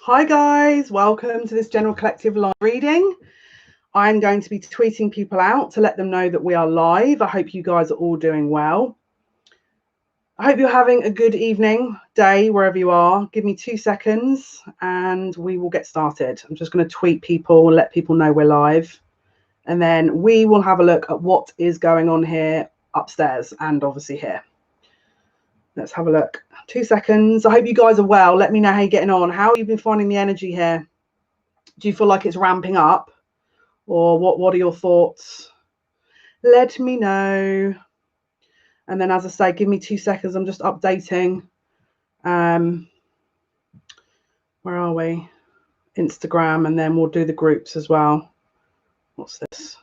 Hi guys, welcome to this general collective live reading. I'm going to be tweeting people out to let them know that we are live. I hope you guys are all doing well. I hope you're having a good evening, day, wherever you are. Give me 2 seconds and we will get started. I'm just going to tweet people and let people know we're live. And then we will have a look at what is going on here upstairs and obviously here. Let's have a look. 2 seconds. I hope you guys are well. Let me know how you're getting on. How have you been finding the energy here? Do you feel like it's ramping up? Or what are your thoughts? Let me know. And then, as I say, give me 2 seconds. I'm just updating. Where are we? Instagram, and then we'll do the groups as well. What's this?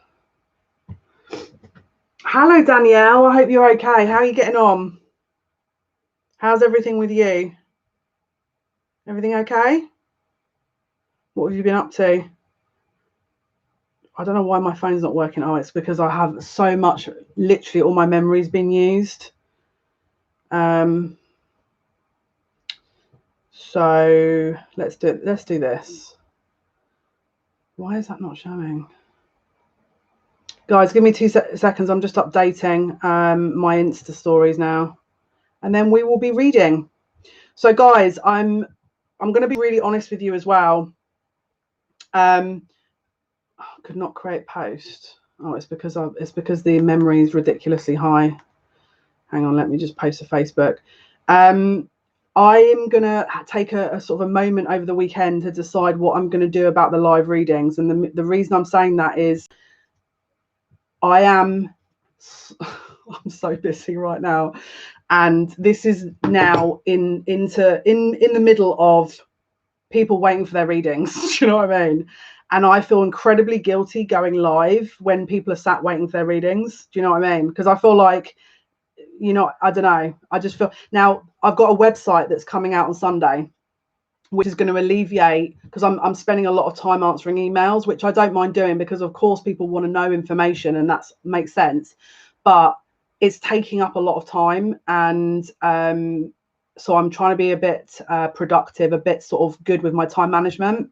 Hello, Danielle. I hope you're okay. How are you getting on? How's everything with you? Everything okay? What have you been up to? I don't know why my phone's not working. Oh, it's because I have so much, literally all my memory's been used. So let's do this. Why is that not showing? Guys, give me 2 seconds. I'm just updating my Insta stories now. And then we will be reading. So guys, I'm going to be really honest with you as well. I could not create post. Oh, it's because the memory is ridiculously high. Hang on, let me just post to Facebook. I am going to take a sort of a moment over the weekend to decide what I'm going to do about the live readings. And the reason I'm saying that is I'm so busy right now. And this is now in the middle of people waiting for their readings. Do you know what I mean? And I feel incredibly guilty going live when people are sat waiting for their readings. Do you know what I mean? Because I feel like, you know, I don't know. I just feel now I've got a website that's coming out on Sunday, which is going to alleviate, because I'm spending a lot of time answering emails, which I don't mind doing because of course people want to know information and that makes sense. But it's taking up a lot of time. And so I'm trying to be a bit productive, a bit sort of good with my time management.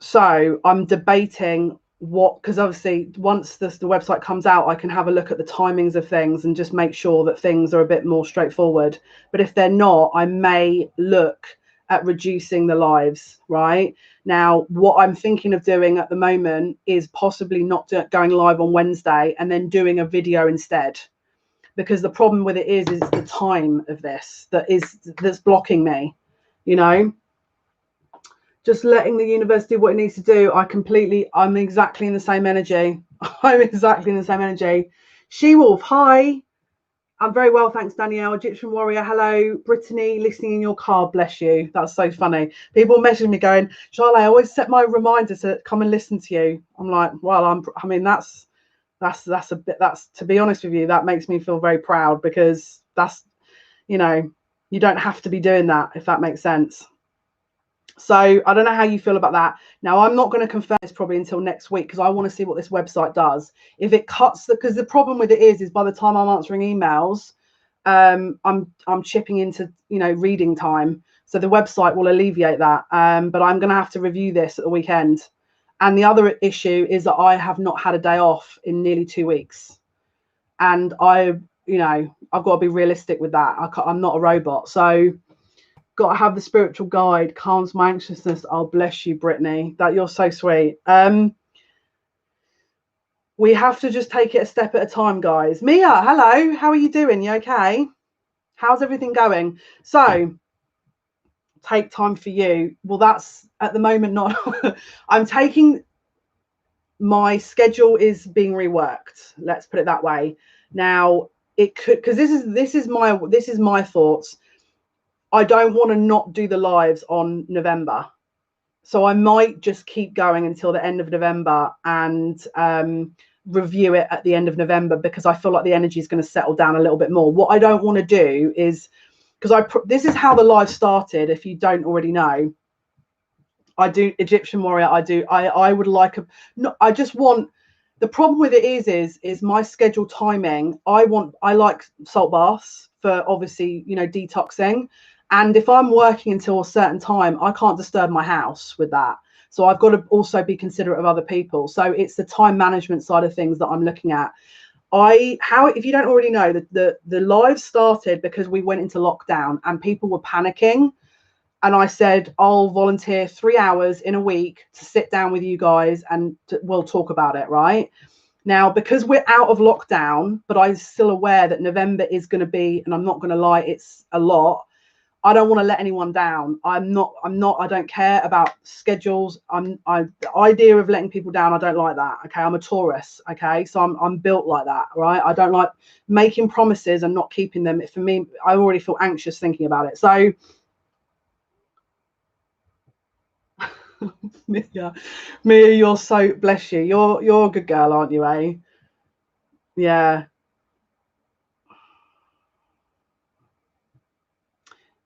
So I'm debating because obviously once the website comes out, I can have a look at the timings of things and just make sure that things are a bit more straightforward. But if they're not, I may look at reducing the lives. Right now, what I'm thinking of doing at the moment is possibly not going live on Wednesday and then doing a video instead, because the problem with it is the time of this that's blocking me, you know. Just letting the universe do what it needs to do. I'm exactly in the same energy. I'm exactly in the same energy. She-Wolf, hi. I'm very well, thanks, Danielle. Egyptian Warrior, hello. Brittany, listening in your car, bless you. That's so funny. People messaging me going, Jale, I always set my reminder to come and listen to you. I'm like, well, that's to be honest with you, that makes me feel very proud, because that's, you know, you don't have to be doing that, if that makes sense. So I don't know how you feel about that. Now, I'm not going to confirm this probably until next week, because I want to see what this website does. If it cuts because the problem with it is by the time I'm answering emails, I'm chipping into, you know, reading time. So the website will alleviate that. But I'm going to have to review this at the weekend. And the other issue is that I have not had a day off in nearly 2 weeks. And I've got to be realistic with that. I'm not a robot. So got to have the spiritual guide, calms my anxiousness. Oh, bless you, Brittany. That you're so sweet. We have to just take it a step at a time, guys. Mia, hello. How are you doing? You okay? How's everything going? So, take time for you. Well, that's at the moment not. I'm taking. My schedule is being reworked. Let's put it that way. Now, it could, because this is my thoughts. I don't want to not do the lives on November. So I might just keep going until the end of November and review it at the end of November, because I feel like the energy is going to settle down a little bit more. What I don't want to do is, because this is how the live started, if you don't already know. I do Egyptian Warrior. I would like I just want, the problem with it is my schedule timing. I like salt baths for, obviously, you know, detoxing. And if I'm working until a certain time, I can't disturb my house with that. So I've got to also be considerate of other people. So it's the time management side of things that I'm looking at. If you don't already know, the live started because we went into lockdown and people were panicking. And I said, I'll volunteer 3 hours in a week to sit down with you guys and we'll talk about it, right? Now, because we're out of lockdown, but I'm still aware that November is going to be, and I'm not going to lie, it's a lot. I don't want to let anyone down. I don't care about schedules. The idea of letting people down, I don't like that. Okay. I'm a Taurus. Okay. So I'm built like that. Right. I don't like making promises and not keeping them. For me, I already feel anxious thinking about it. So Mia, you're so, bless you. You're a good girl, aren't you, eh? Yeah.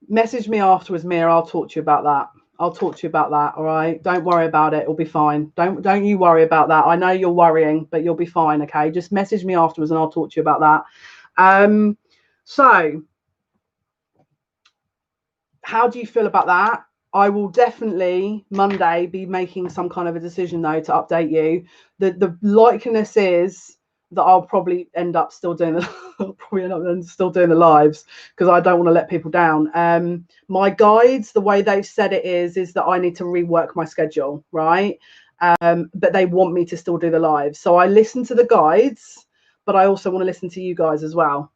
Message me afterwards, Mia. I'll talk to you about that. I'll talk to you about that. All right. Don't worry about it. It'll be fine. Don't you worry about that. I know you're worrying, but you'll be fine. Okay. Just message me afterwards and I'll talk to you about that. So how do you feel about that? I will definitely Monday be making some kind of a decision though to update you. The likeliness is that I'll probably end up still doing the lives because I don't want to let people down. My guides, the way they've said it is that I need to rework my schedule, right? But they want me to still do the lives. So I listen to the guides, but I also want to listen to you guys as well.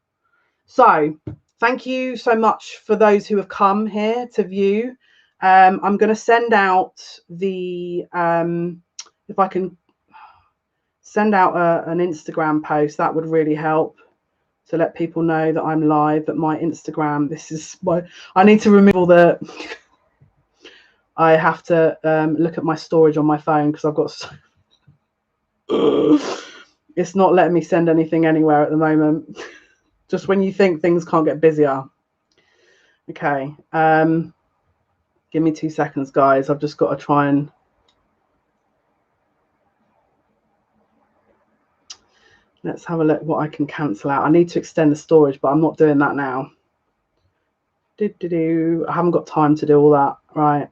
So thank you so much for those who have come here to view. I'm going to send out the, if I can send out an Instagram post, that would really help to let people know that I'm live at my Instagram. This is I need to remove all the, I have to look at my storage on my phone because I've got, it's not letting me send anything anywhere at the moment. Just when you think things can't get busier. Okay. Give me 2 seconds, guys. I've just got to try and let's have a look what I can cancel out. I need to extend the storage, but I'm not doing that now. I haven't got time to do all that. Right.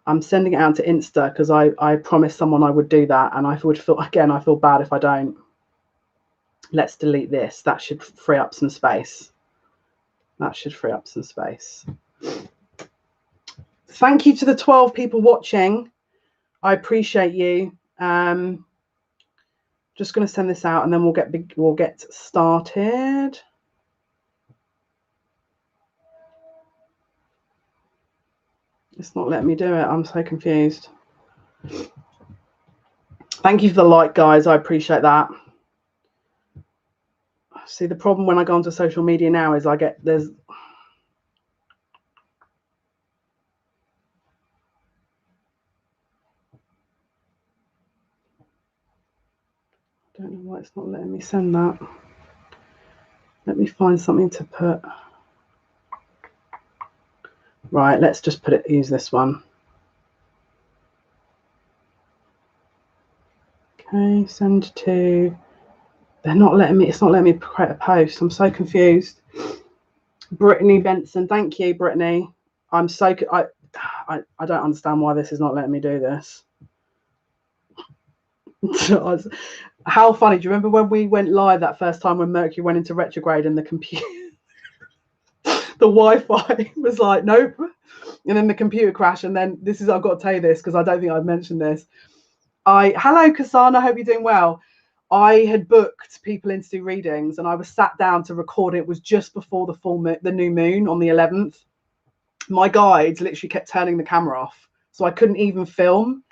I'm sending it out to Insta because I promised someone I would do that, and I feel bad if I don't. Let's delete this. That should free up some space. Thank you to the 12 people watching. I appreciate you. Just going to send this out and then we'll get started. It's not letting me do it. I'm so confused. Thank you for the like, guys. I appreciate that. See, the problem when I go onto social media now is I don't know why it's not letting me send that. Let me find something to put. Right, let's just use this one. Okay, send to. They're not letting me. It's not letting me create a post. I'm so confused. Brittany Benson, thank you, Brittany. I'm so. I don't understand why this is not letting me do this. How funny. Do you remember when we went live that first time when Mercury went into retrograde and the computer, the Wi-Fi was like, nope. And then the computer crashed. And then I've got to tell you this because I don't think I've mentioned this. Hello, Kasana. Hope you're doing well. I had booked people in to do readings and I was sat down to record. It was just before the new moon on the 11th. My guides literally kept turning the camera off. So I couldn't even film.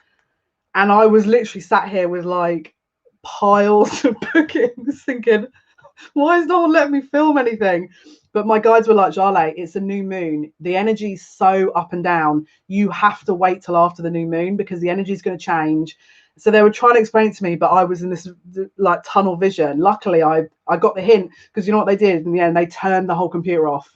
And I was literally sat here with like piles of bookings thinking, why is no one letting me film anything? But my guides were like, Jale, it's a new moon. The energy's so up and down. You have to wait till after the new moon because the energy is going to change. So they were trying to explain it to me, but I was in this like tunnel vision. Luckily, I got the hint because you know what they did in the end? They turned the whole computer off.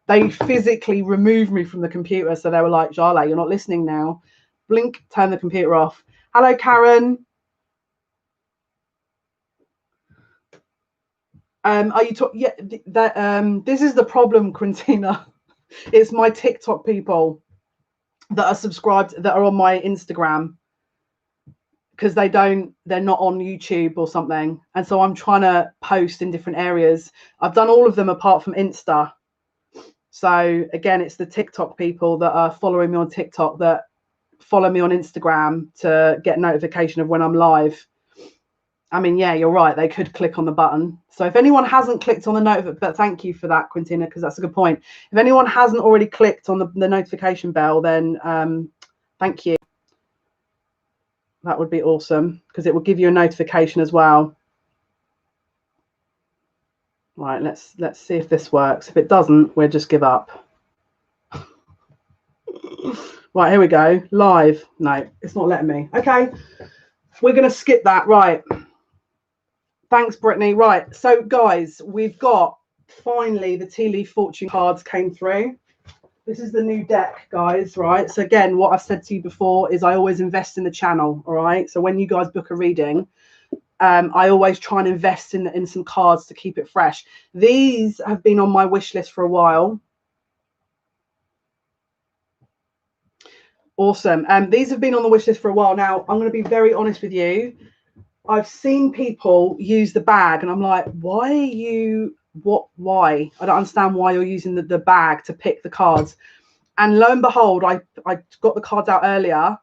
They physically removed me from the computer. So they were like, Jale, you're not listening now. Blink, turn the computer off. Hello, Karen. Are you talking? Yeah, that this is the problem, Quintina. It's my TikTok people that are subscribed, that are on my Instagram, because they're not on YouTube or something, and so I'm trying to post in different areas. I've done all of them apart from Insta. So again, it's the TikTok people that are following me on TikTok that follow me on Instagram to get notification of when I'm live. I mean, yeah, you're right. They could click on the button. So if anyone hasn't clicked on the note, but thank you for that, Quintina, because that's a good point. If anyone hasn't already clicked on the notification bell, then thank you. That would be awesome, because it will give you a notification as well. Right, let's see if this works. If it doesn't, we'll just give up. Right, here we go. Live. No, it's not letting me. Okay, we're going to skip that. Right. Thanks, Brittany. Right, so guys, we've got finally the tea leaf fortune cards came through. This is the new deck, guys, right? So again, what I've said to you before is I always invest in the channel, all right? So when you guys book a reading, I always try and invest in some cards to keep it fresh. These have been on my wish list for a while. Awesome. These have been on the wish list for a while now. I'm going to be very honest with you. I've seen people use the bag, and I'm like, why are you, why? I don't understand why you're using the bag to pick the cards. And lo and behold, I got the cards out earlier.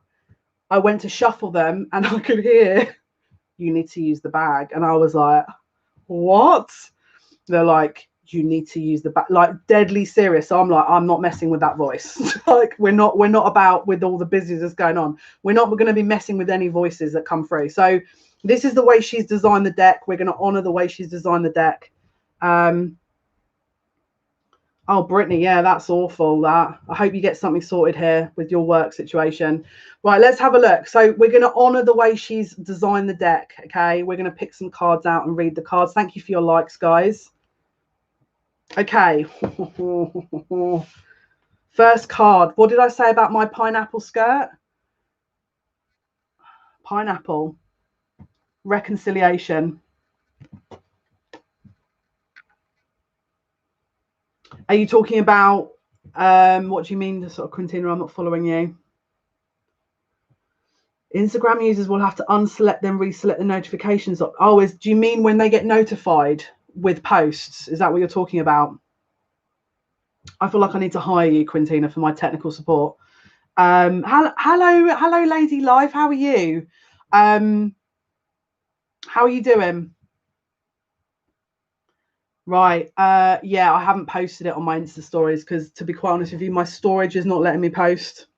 I went to shuffle them, and I could hear, you need to use the bag. And I was like, what? They're like, you need to use the bag, like deadly serious. So I'm like, I'm not messing with that voice. Like we're not about, with all the business going on, we're not going to be messing with any voices that come through. So this is the way she's designed the deck. We're going to honor the way she's designed the deck. Oh, Brittany, yeah, that's awful. That, I hope you get something sorted here with your work situation. Right, let's have a look. So we're going to honor the way she's designed the deck. Okay, we're going to pick some cards out and read the cards. Thank you for your likes, guys. Okay. First card. What did I say about my pineapple skirt? Pineapple. Reconciliation. Are you talking about, what do you mean, sort of, Quintina? I'm not following you. Instagram users will have to unselect, then reselect the notifications. Oh, do you mean when they get notified with posts? Is that what you're talking about? I feel like I need to hire you, Quintina, for my technical support. Hello, Lady Life. How are you? How are you doing? Right. Yeah, I haven't posted it on my Insta stories because, to be quite honest with you, my storage is not letting me post.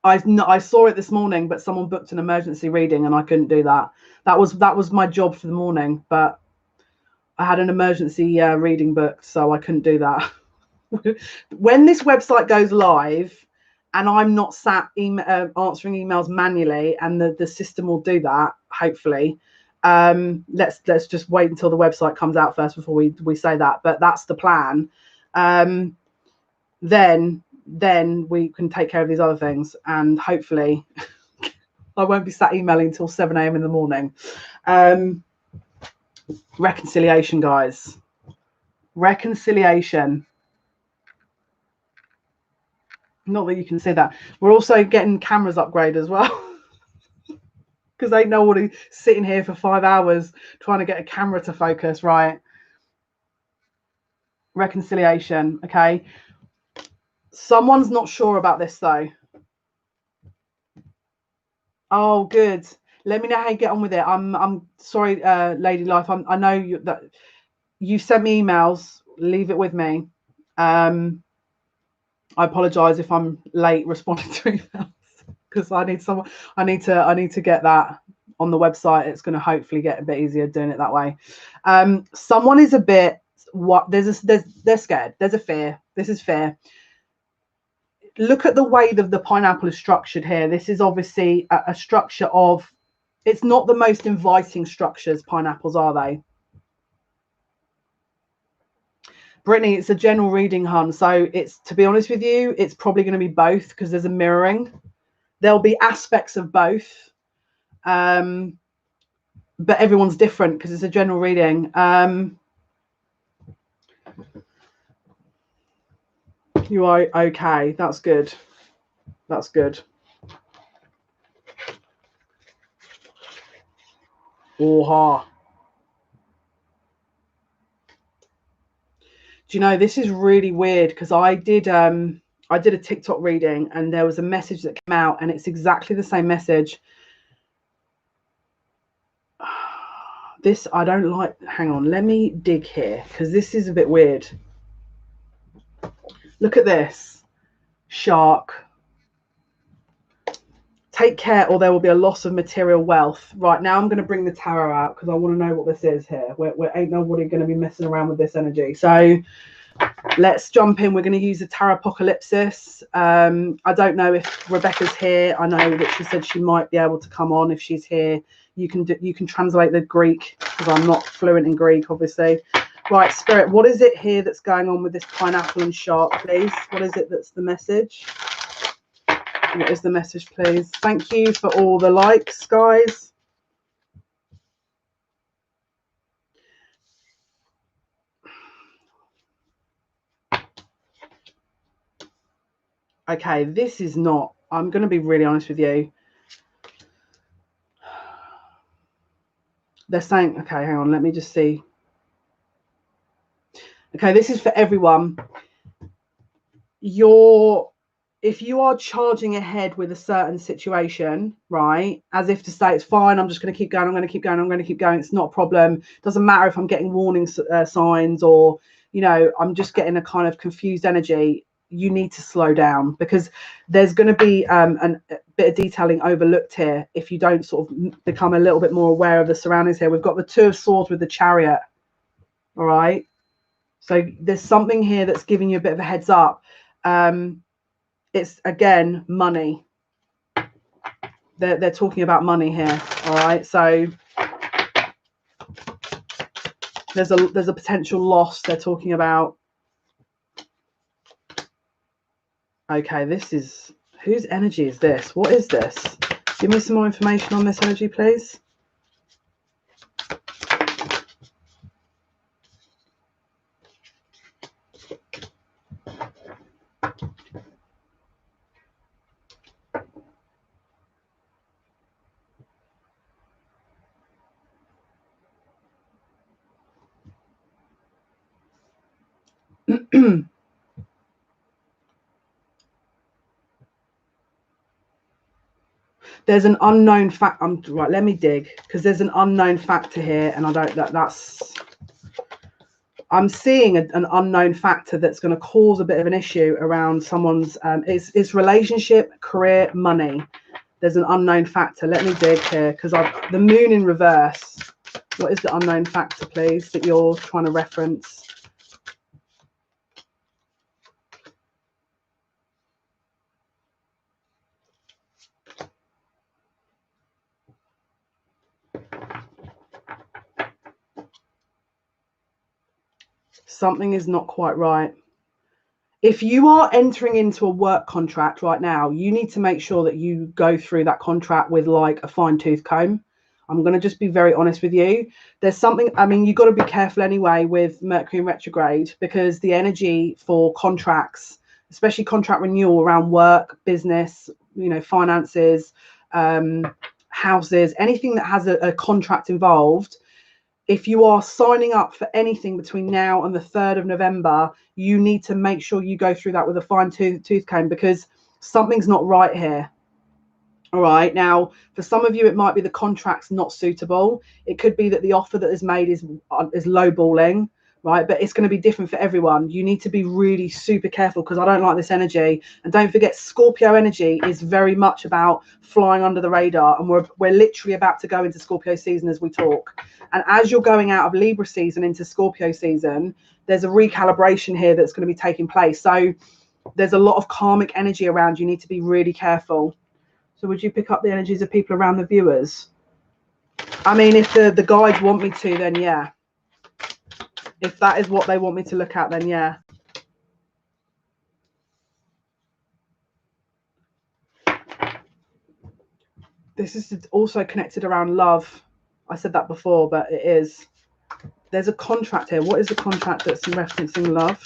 I saw it this morning, but someone booked an emergency reading and I couldn't do that. That was my job for the morning, but I had an emergency reading booked, so I couldn't do that. When this website goes live and I'm not sat answering emails manually, and the system will do that, hopefully. Let's just wait until the website comes out first before we say that, but that's the plan. Then we can take care of these other things, and hopefully I won't be sat emailing until 7 a.m. in the morning. Reconciliation, guys. Reconciliation. Not that you can see that. We're also getting cameras upgrade as well. Because ain't nobody sitting here for 5 hours trying to get a camera to focus, right? Reconciliation, okay. Someone's not sure about this though. Oh, good. Let me know how you get on with it. I'm sorry, Lady Life. I know that you sent me emails. Leave it with me. I apologise if I'm late responding to emails, because I need to get that on the website. It's going to hopefully get a bit easier doing it that way. Someone is a bit, they're scared. There's a fear. This is fear. Look at the way that the pineapple is structured here. This is obviously a structure of, it's not the most inviting structures, pineapples, are they? Brittany, it's a general reading, hun. So it's, to be honest with you, it's probably going to be both, because there's a mirroring. There'll be aspects of both. but everyone's different because it's a general reading. You are okay. That's good. That's good. Oha. Do you know, this is really weird because I did a TikTok reading and there was a message that came out and it's exactly the same message. This I don't like. Hang on, let me dig here because this is a bit weird. Look at this. Shark. Take care or there will be a loss of material wealth. Right, now I'm going to bring the tarot out because I want to know what this is here. We're ain't nobody going to be messing around with this energy. So let's jump in. We're going to use the tarot apocalypsis. I don't know if Rebecca's here. I know that she said she might be able to come on. If she's here, you can translate the Greek because I'm not fluent in Greek, obviously. Right, Spirit, what is it here that's going on with this pineapple and shark, please? What is it that's the message? What is the message, please? Thank you for all the likes, guys. Okay, this is not, I'm going to be really honest with you. They're saying, okay, hang on, let me just see. Okay, this is for everyone. If you are charging ahead with a certain situation, right, as if to say it's fine, I'm just going to keep going, I'm going to keep going, I'm going to keep going, it's not a problem. Doesn't matter if I'm getting warning signs or, you know, I'm just getting a kind of confused energy. You need to slow down because there's going to be a bit of detailing overlooked here if you don't sort of become a little bit more aware of the surroundings here. We've got the Two of Swords with the Chariot. All right. So there's something here that's giving you a bit of a heads up. It's again money. They're talking about money here. All right. So there's a potential loss they're talking about. Okay, this is, whose energy is this? What is this? Give me some more information on this energy, please. There's an unknown fact. Right, let me dig because there's an unknown factor here, and I don't. That's. I'm seeing an unknown factor that's going to cause a bit of an issue around someone's. It's relationship, career, money. There's an unknown factor. Let me dig here because I've the moon in reverse. What is the unknown factor, please, that you're trying to reference? Something is not quite right. If you are entering into a work contract right now, you need to make sure that you go through that contract with like a fine-tooth comb. I'm going to just be very honest with you. There's something, I mean, you've got to be careful anyway with Mercury in retrograde because the energy for contracts, especially contract renewal around work, business, you know, finances, houses, anything that has a contract involved. If you are signing up for anything between now and the 3rd of November, you need to make sure you go through that with a fine-tooth comb because something's not right here. All right. Now, for some of you, it might be the contract's not suitable. It could be that the offer that is made is lowballing, right? But it's going to be different for everyone. You need to be really super careful because I don't like this energy. And don't forget, Scorpio energy is very much about flying under the radar. And we're literally about to go into Scorpio season as we talk. And as you're going out of Libra season into Scorpio season, there's a recalibration here that's going to be taking place. So there's a lot of karmic energy around. You need to be really careful. So would you pick up the energies of people around the viewers? I mean, if the guides want me to, then yeah. If that is what they want me to look at, then yeah. This is also connected around love. I said that before, but it is. There's a contract here. What is the contract that's referencing love?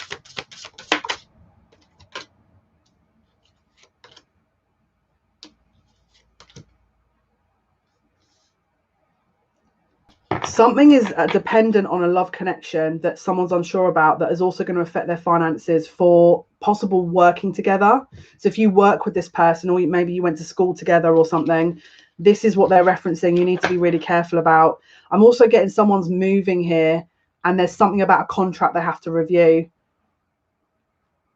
Something is dependent on a love connection that someone's unsure about, that is also going to affect their finances for possible working together. So if you work with this person, or maybe you went to school together or something, this is what they're referencing. You need to be really careful about. I'm also getting someone's moving here, and there's something about a contract they have to review,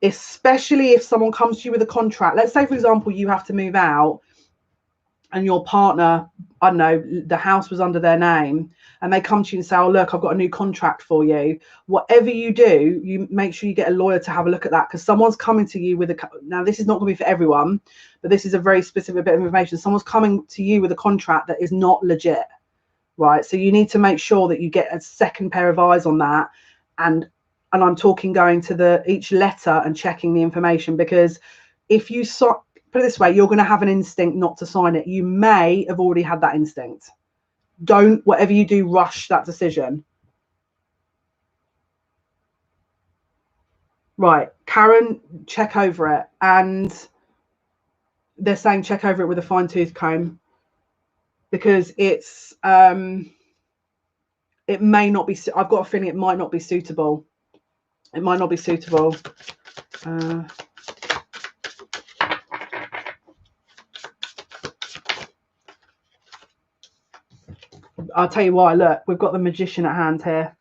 especially if someone comes to you with a contract. Let's say, for example, you have to move out and your partner, I don't know, the house was under their name, and they come to you and say, oh, look, I've got a new contract for you. Whatever you do, you make sure you get a lawyer to have a look at that, because someone's coming to you with a, now this is not going to be for everyone, but this is a very specific bit of information. Someone's coming to you with a contract that is not legit, right? So you need to make sure that you get a second pair of eyes on that. And I'm talking going to each letter and checking the information, because if you put it this way, you're going to have an instinct not to sign it. You may have already had that instinct. Don't, whatever you do, rush that decision. Right, Karen, check over it. And they're saying check over it with a fine-tooth comb, because it's it may not be, I've got a feeling it might not be suitable. It might not be suitable. I'll tell you why. Look, we've got the Magician at hand here.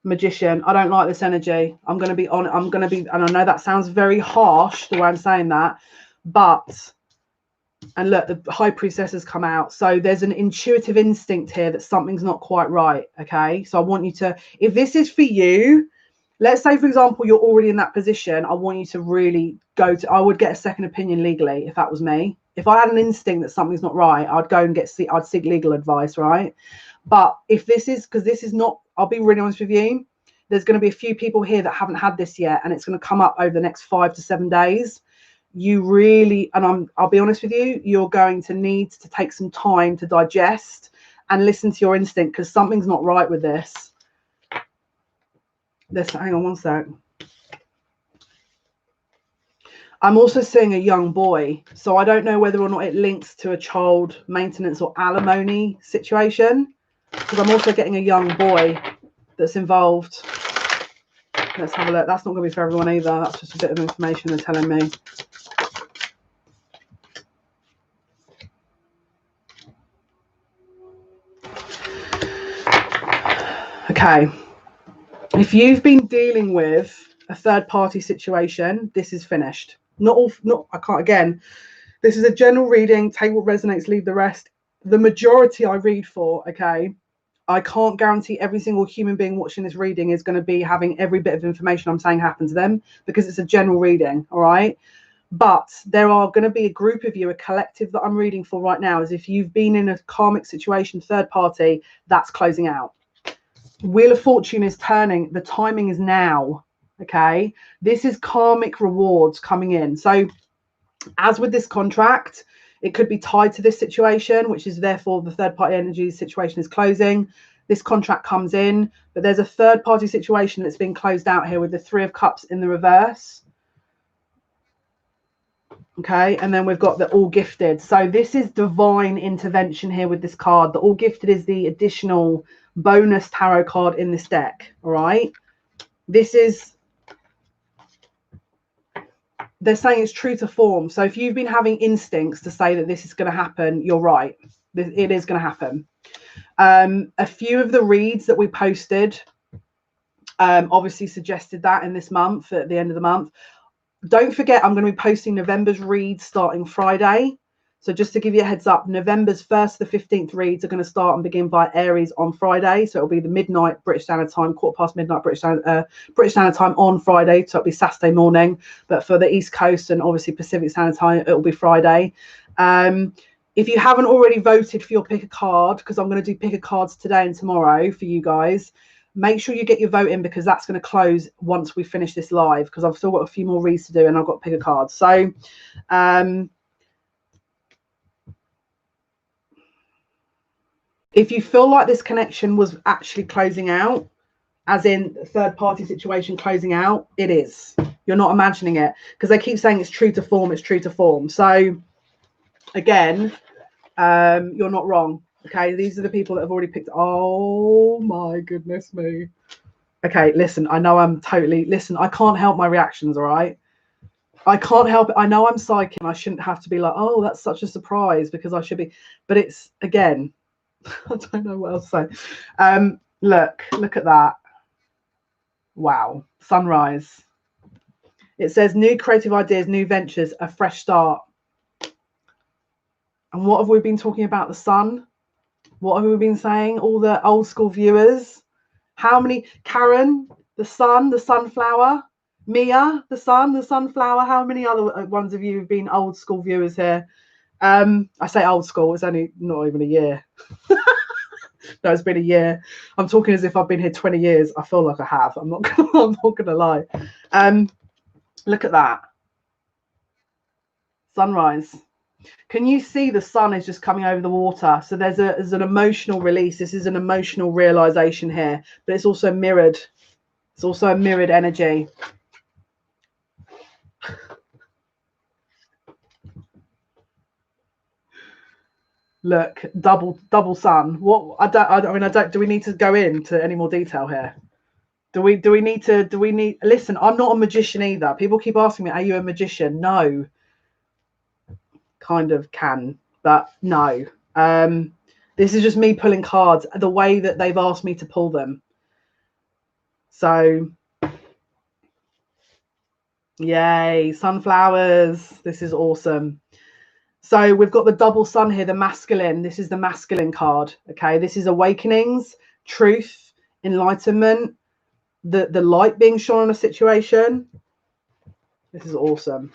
Magician, I don't like this energy. I'm going to be on. I'm going to be, and I know that sounds very harsh the way I'm saying that, but, and look, the High Priestess has come out. So there's an intuitive instinct here that something's not quite right. Okay. So I want you to, if this is for you, let's say, for example, you're already in that position, I want you to really go to, I would get a second opinion legally if that was me. If I had an instinct that something's not right, I'd go and I'd seek legal advice, right? But if this is, because this is not, I'll be really honest with you, there's going to be a few people here that haven't had this yet, and it's going to come up over the next 5 to 7 days. You really, and I'll be honest with you, you're going to need to take some time to digest and listen to your instinct, because something's not right with this. Hang on one sec. I'm also seeing a young boy, so I don't know whether or not it links to a child maintenance or alimony situation, because I'm also getting a young boy that's involved. Let's have a look. That's not going to be for everyone either. That's just a bit of information they're telling me. Okay. If you've been dealing with a third party situation, this is finished. I can't, again, this is a general reading. Take what resonates, leave the rest. The majority I read for, okay, I can't guarantee every single human being watching this reading is going to be having every bit of information I'm saying happen to them, because it's a general reading, all right? But there are going to be a group of you, a collective that I'm reading for right now, is if you've been in a karmic situation, third party, that's closing out. Wheel of Fortune is turning. The timing is now, okay? This is karmic rewards coming in. So as with this contract, it could be tied to this situation, which is therefore the third party energy situation is closing. This contract comes in, but there's a third party situation that's been closed out here with the 3 of Cups in the reverse. Okay, and then we've got the All Gifted. So this is divine intervention here with this card. The All Gifted is the additional bonus tarot card in this deck. All right, this is, they're saying it's true to form. So if you've been having instincts to say that this is going to happen, you're right. It is going to happen. A few of the reads that we posted obviously suggested that in this month, at the end of the month. Don't forget, I'm going to be posting November's reads starting Friday. So just to give you a heads up, November's 1st to the 15th reads are going to start and begin by Aries on Friday. So it'll be the midnight British Standard Time, quarter past midnight British Standard Time on Friday. So it'll be Saturday morning. But for the East Coast and obviously Pacific Standard Time, it'll be Friday. If you haven't already voted for your pick a card, because I'm going to do pick a cards today and tomorrow for you guys, make sure you get your vote in, because that's going to close once we finish this live, because I've still got a few more reads to do and I've got to pick a card. So If you feel like this connection was actually closing out, as in third party situation closing out, it is. You're not imagining it, because they keep saying it's true to form, it's true to form. So again, you're not wrong. Okay, these are the people that have already picked. Oh my goodness me. Okay, listen, I know I'm totally, listen, I can't help my reactions, all right? I can't help it. I know I'm psychic and I shouldn't have to be like, oh, that's such a surprise, because I should be, but it's, again, I don't know what else to say. Look at that. Wow. Sunrise. It says new creative ideas, new ventures, a fresh start. And what have we been talking about? The sun? What have we been saying? All the old school viewers. How many? Karen, the sun, the sunflower. Mia, the sun, the sunflower. How many other ones of you have been old school viewers here? I say old school, it's only not even a year. No, it's been a year. I'm talking as if I've been here 20 years. I feel like I have. I'm not gonna lie. Look at that. Sunrise. Can you see the sun is just coming over the water? So there's an emotional release. This is an emotional realization here, but it's also mirrored. It's also a mirrored energy. Look, double sun. What? I mean, do we need to go into any more detail here? Do we need? Listen, I'm not a magician either. People keep asking me, are you a magician? No. Kind of can, but no. This is just me pulling cards the way that they've asked me to pull them. So yay, sunflowers. This is awesome. So we've got the double sun here, the masculine. This is the masculine card. Okay, this is awakenings, truth, enlightenment, the light being shone on a situation. This is awesome.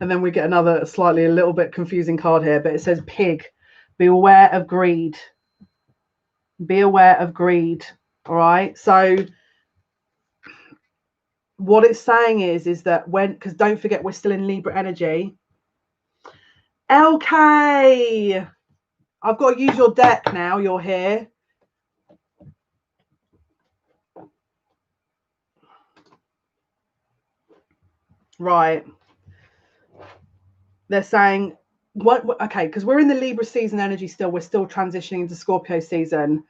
And then we get another slightly a little bit confusing card here, but it says pig. Be aware of greed. Be aware of greed. All right. So what it's saying is that because don't forget, we're still in Libra energy. LK, I've got to use your deck now. You're here. Right. They're saying, okay, because we're in the Libra season energy still. We're still transitioning into Scorpio season.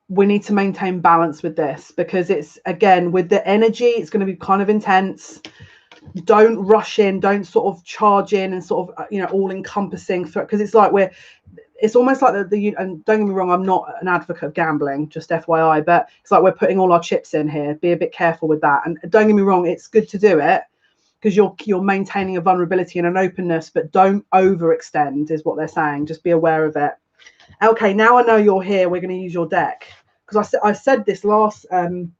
We need to maintain balance with this, because it's, again, with the energy, it's going to be kind of intense. Don't rush in. Don't sort of charge in and sort of, all encompassing, because it's like it's almost like and don't get me wrong, I'm not an advocate of gambling, just FYI, but it's like we're putting all our chips in here. Be a bit careful with that. And don't get me wrong, it's good to do it because you're maintaining a vulnerability and an openness, but don't overextend is what they're saying. Just be aware of it. Okay, now I know you're here. We're going to use your deck, because I said this last time,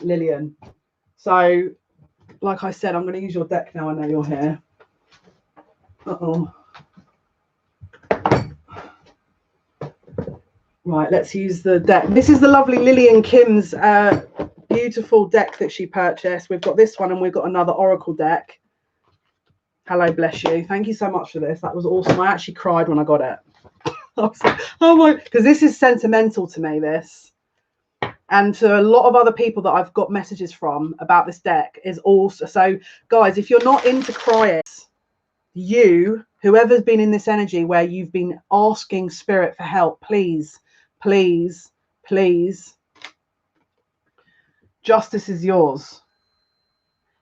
Lillian. So like I said, I'm going to use your deck now I know you're here. Right, let's use the deck. This is the lovely Lillian Kim's beautiful deck that she purchased. We've got this one and we've got another Oracle deck. Hello, bless you. Thank you so much for this. That was awesome. I actually cried when I got it. I was like, oh my, because this is sentimental to me, this. And to a lot of other people that I've got messages from about this deck is also, so guys, if you're not into crying, whoever's been in this energy where you've been asking spirit for help, please, please, please, justice is yours.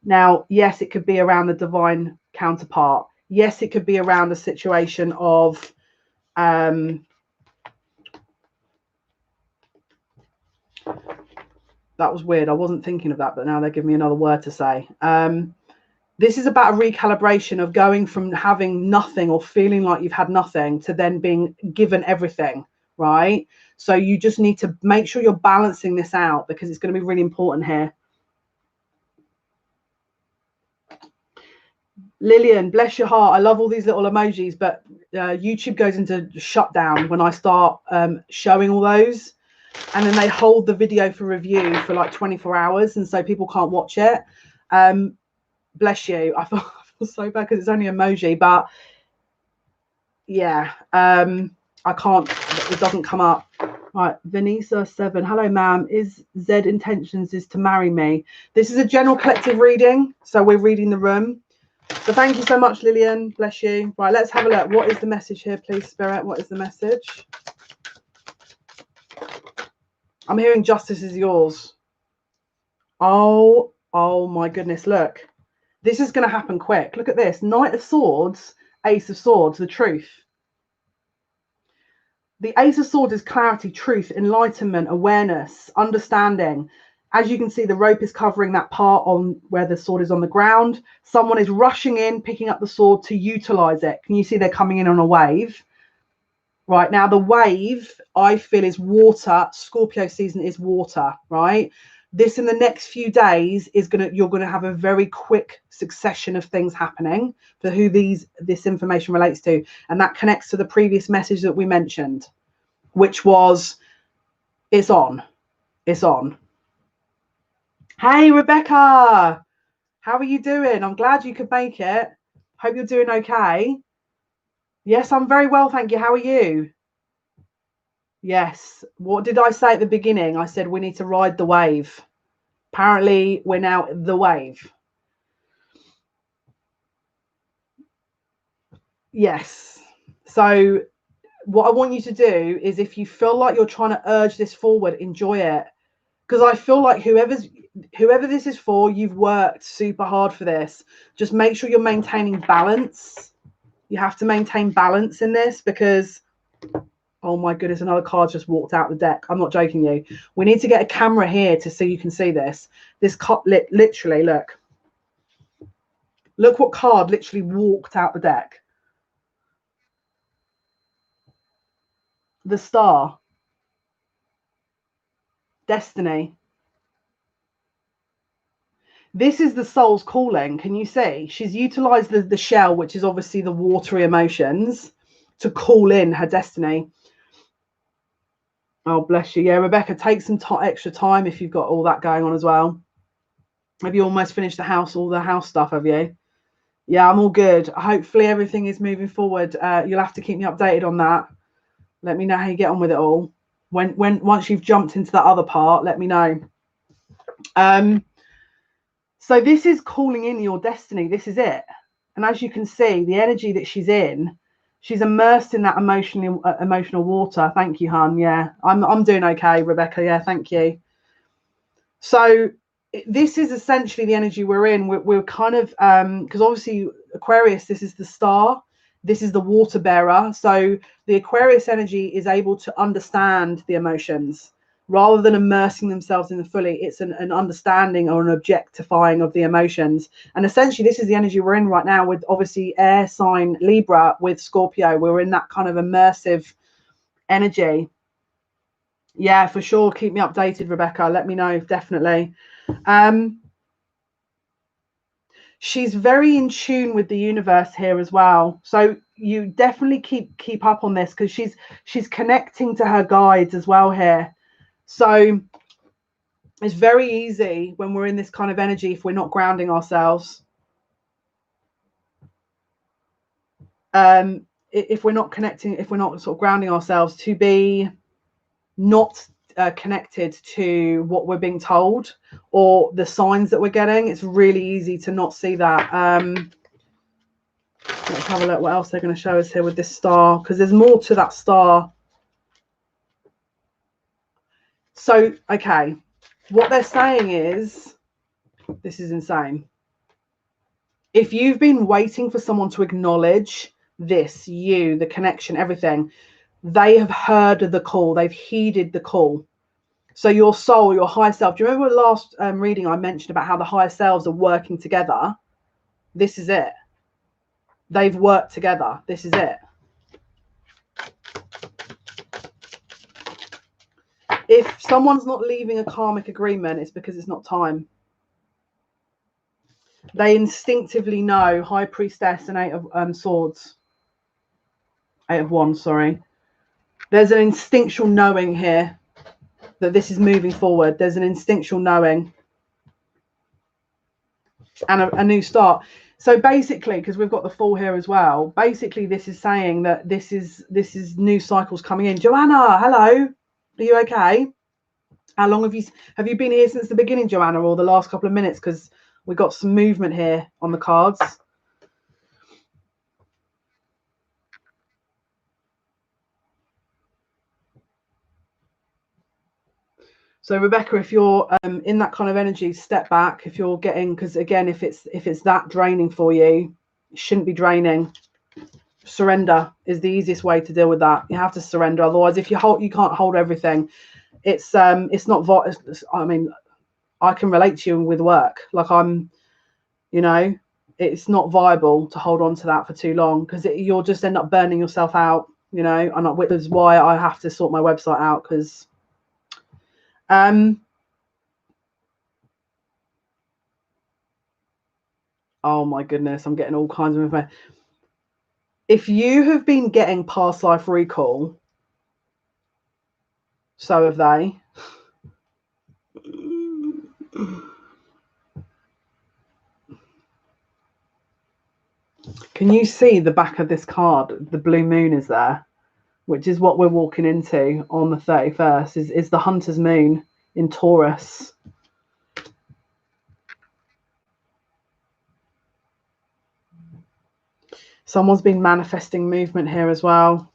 Now, yes, it could be around the divine counterpart. Yes, it could be around a situation of that was weird. I wasn't thinking of that, but now they're giving me another word to say. This is about a recalibration of going from having nothing or feeling like you've had nothing to then being given everything, right? So you just need to make sure you're balancing this out, because it's going to be really important here. Lillian, bless your heart. I love all these little emojis, but YouTube goes into shutdown when I start showing all those. and then they hold the video for review for like 24 hours, and so people can't watch it. Bless you. I feel so bad because it's only emoji, but yeah, I can't, it doesn't come up. Right, Vanessa 7, hello ma'am, is Z intentions is to marry me? This is a general collective reading, so we're reading the room. So thank you so much, Lillian, bless you. Right, let's have a look. What is the message here, please, Spirit? What is the message? I'm hearing justice is yours. Oh my goodness, look. This is going to happen quick. Look at this. Knight of Swords, Ace of Swords, the truth. The Ace of Swords is clarity, truth, enlightenment, awareness, understanding. As you can see, the rope is covering that part on where the sword is on the ground. Someone is rushing in, picking up the sword to utilize it. Can you see they're coming in on a wave? Right, now the wave, I feel, is water. Scorpio season is water, right? This in the next few days is you're gonna have a very quick succession of things happening for who this information relates to, and that connects to the previous message that we mentioned, which was it's on. Hey Rebecca, how are you doing? I'm glad you could make it. Hope you're doing okay. Yes, I'm very well, thank you. How are you? Yes. What did I say at the beginning? I said we need to ride the wave. Apparently, we're now the wave. Yes. So what I want you to do is, if you feel like you're trying to urge this forward, enjoy it. Because I feel like whoever this is for, you've worked super hard for this. Just make sure you're maintaining balance. You have to maintain balance in this, because oh my goodness, another card just walked out the deck. I'm not joking you. We need to get a camera here to so you can see this. This card, literally, look. Look what card literally walked out the deck. The Star. Destiny. This is the soul's calling. Can you see? She's utilized the shell, which is obviously the watery emotions, to call in her destiny. Oh, bless you. Yeah, Rebecca, take some extra time if you've got all that going on as well. Have you almost finished all the house stuff, have you? Yeah, I'm all good. Hopefully everything is moving forward. You'll have to keep me updated on that. Let me know how you get on with it all. Once you've jumped into that other part, let me know. So this is calling in your destiny. This is it. And as you can see, the energy that she's in, she's immersed in that emotional water. Thank you, hon. Yeah, I'm doing okay, Rebecca. Yeah, thank you. So this is essentially the energy we're in. We're kind of because obviously Aquarius, this is the star, this is the water bearer. So the Aquarius energy is able to understand the emotions rather than immersing themselves in the fully. It's an understanding or an objectifying of the emotions. And essentially this is the energy we're in right now, with obviously air sign Libra with Scorpio. We're in that kind of immersive energy. Yeah, for sure. Keep me updated, Rebecca. Let me know, definitely. She's very in tune with the universe here as well. So you definitely keep up on this, because she's connecting to her guides as well here. So it's very easy when we're in this kind of energy, if we're not grounding ourselves. If we're not connecting, if we're not sort of grounding ourselves, to be not connected to what we're being told or the signs that we're getting, it's really easy to not see that. Let's have a look what else they're going to show us here with this star, because there's more to that star. So okay, what they're saying is, this is insane. If you've been waiting for someone to acknowledge this, you, the connection, everything, they have heard the call, they've heeded the call. So your soul, your higher self, do you remember the last reading I mentioned about how the higher selves are working together? This is it. They've worked together. This is it. If someone's not leaving a karmic agreement, it's because it's not time. They instinctively know. High Priestess and Eight of Swords. Eight of Wands, sorry. There's an instinctual knowing here. that this is moving forward. There's an instinctual knowing and a new start. So basically, because we've got the Fool here as well, basically this is saying that this is new cycles coming in. Joanna, hello, are you okay? How long have you been here since the beginning, Joanna, or the last couple of minutes? Because we got some movement here on the cards. So Rebecca, if you're in that kind of energy, step back. If you're getting, because again, if it's that draining for you, it shouldn't be draining. Surrender is the easiest way to deal with that. You have to surrender. Otherwise, if you can't hold everything. It's not. I mean, I can relate to you with work. Like it's not viable to hold on to that for too long, because you'll just end up burning yourself out. And which is why I have to sort my website out, because oh my goodness, I'm getting all kinds of information. If you have been getting past life recall, so have they. Can you see the back of this card? The blue moon is there, which is what we're walking into on the 31st, is the Hunter's Moon in Taurus. Someone's been manifesting movement here as well.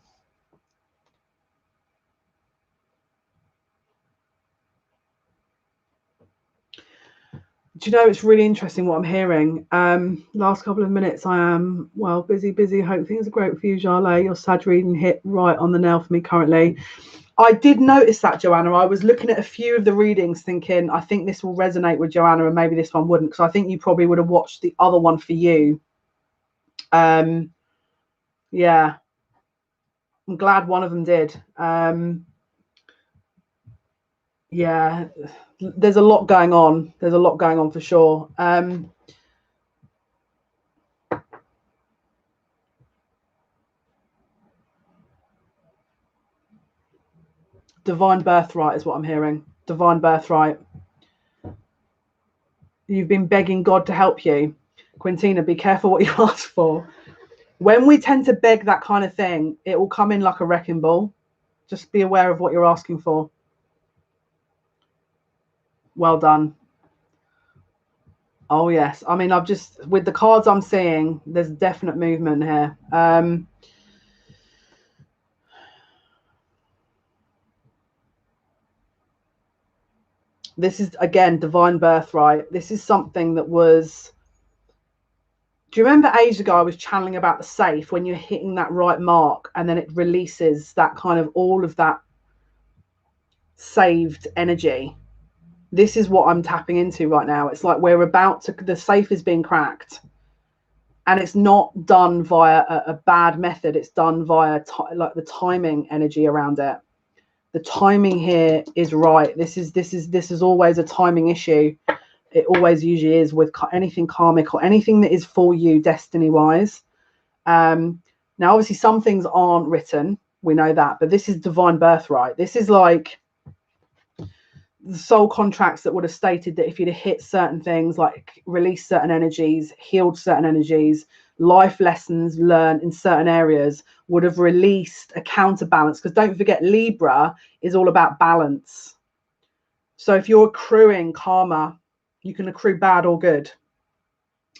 Do you know, it's really interesting what I'm hearing. Last couple of minutes, I am, well, busy. Hope things are great for you, Jale. Your Sag reading hit right on the nail for me currently. I did notice that, Joanna. I was looking at a few of the readings thinking, I think this will resonate with Joanna and maybe this one wouldn't, because I think you probably would have watched the other one for you. Yeah. I'm glad one of them did. Yeah, there's a lot going on. There's a lot going on for sure. Divine birthright is what I'm hearing. Divine birthright. You've been begging God to help you. Quintina, be careful what you ask for. When we tend to beg that kind of thing, it will come in like a wrecking ball. Just be aware of what you're asking for. Well done. Oh, yes. I mean, with the cards I'm seeing, there's definite movement here. This is, again, divine birthright. This is something that was... Do you remember ages ago I was channeling about the safe, when you're hitting that right mark and then it releases that kind of all of that saved energy? This is what I'm tapping into right now. It's like we're about to, the safe is being cracked, and it's not done via a bad method. It's done via like the timing energy around it. The timing here is right. This is always a timing issue. It always usually is with anything karmic or anything that is for you destiny wise. Now, obviously, some things aren't written. We know that, but this is divine birthright. This is like the soul contracts that would have stated that if you'd have hit certain things, like released certain energies, healed certain energies, life lessons learned in certain areas, would have released a counterbalance. Because don't forget, Libra is all about balance. So if you're accruing karma, you can accrue bad or good.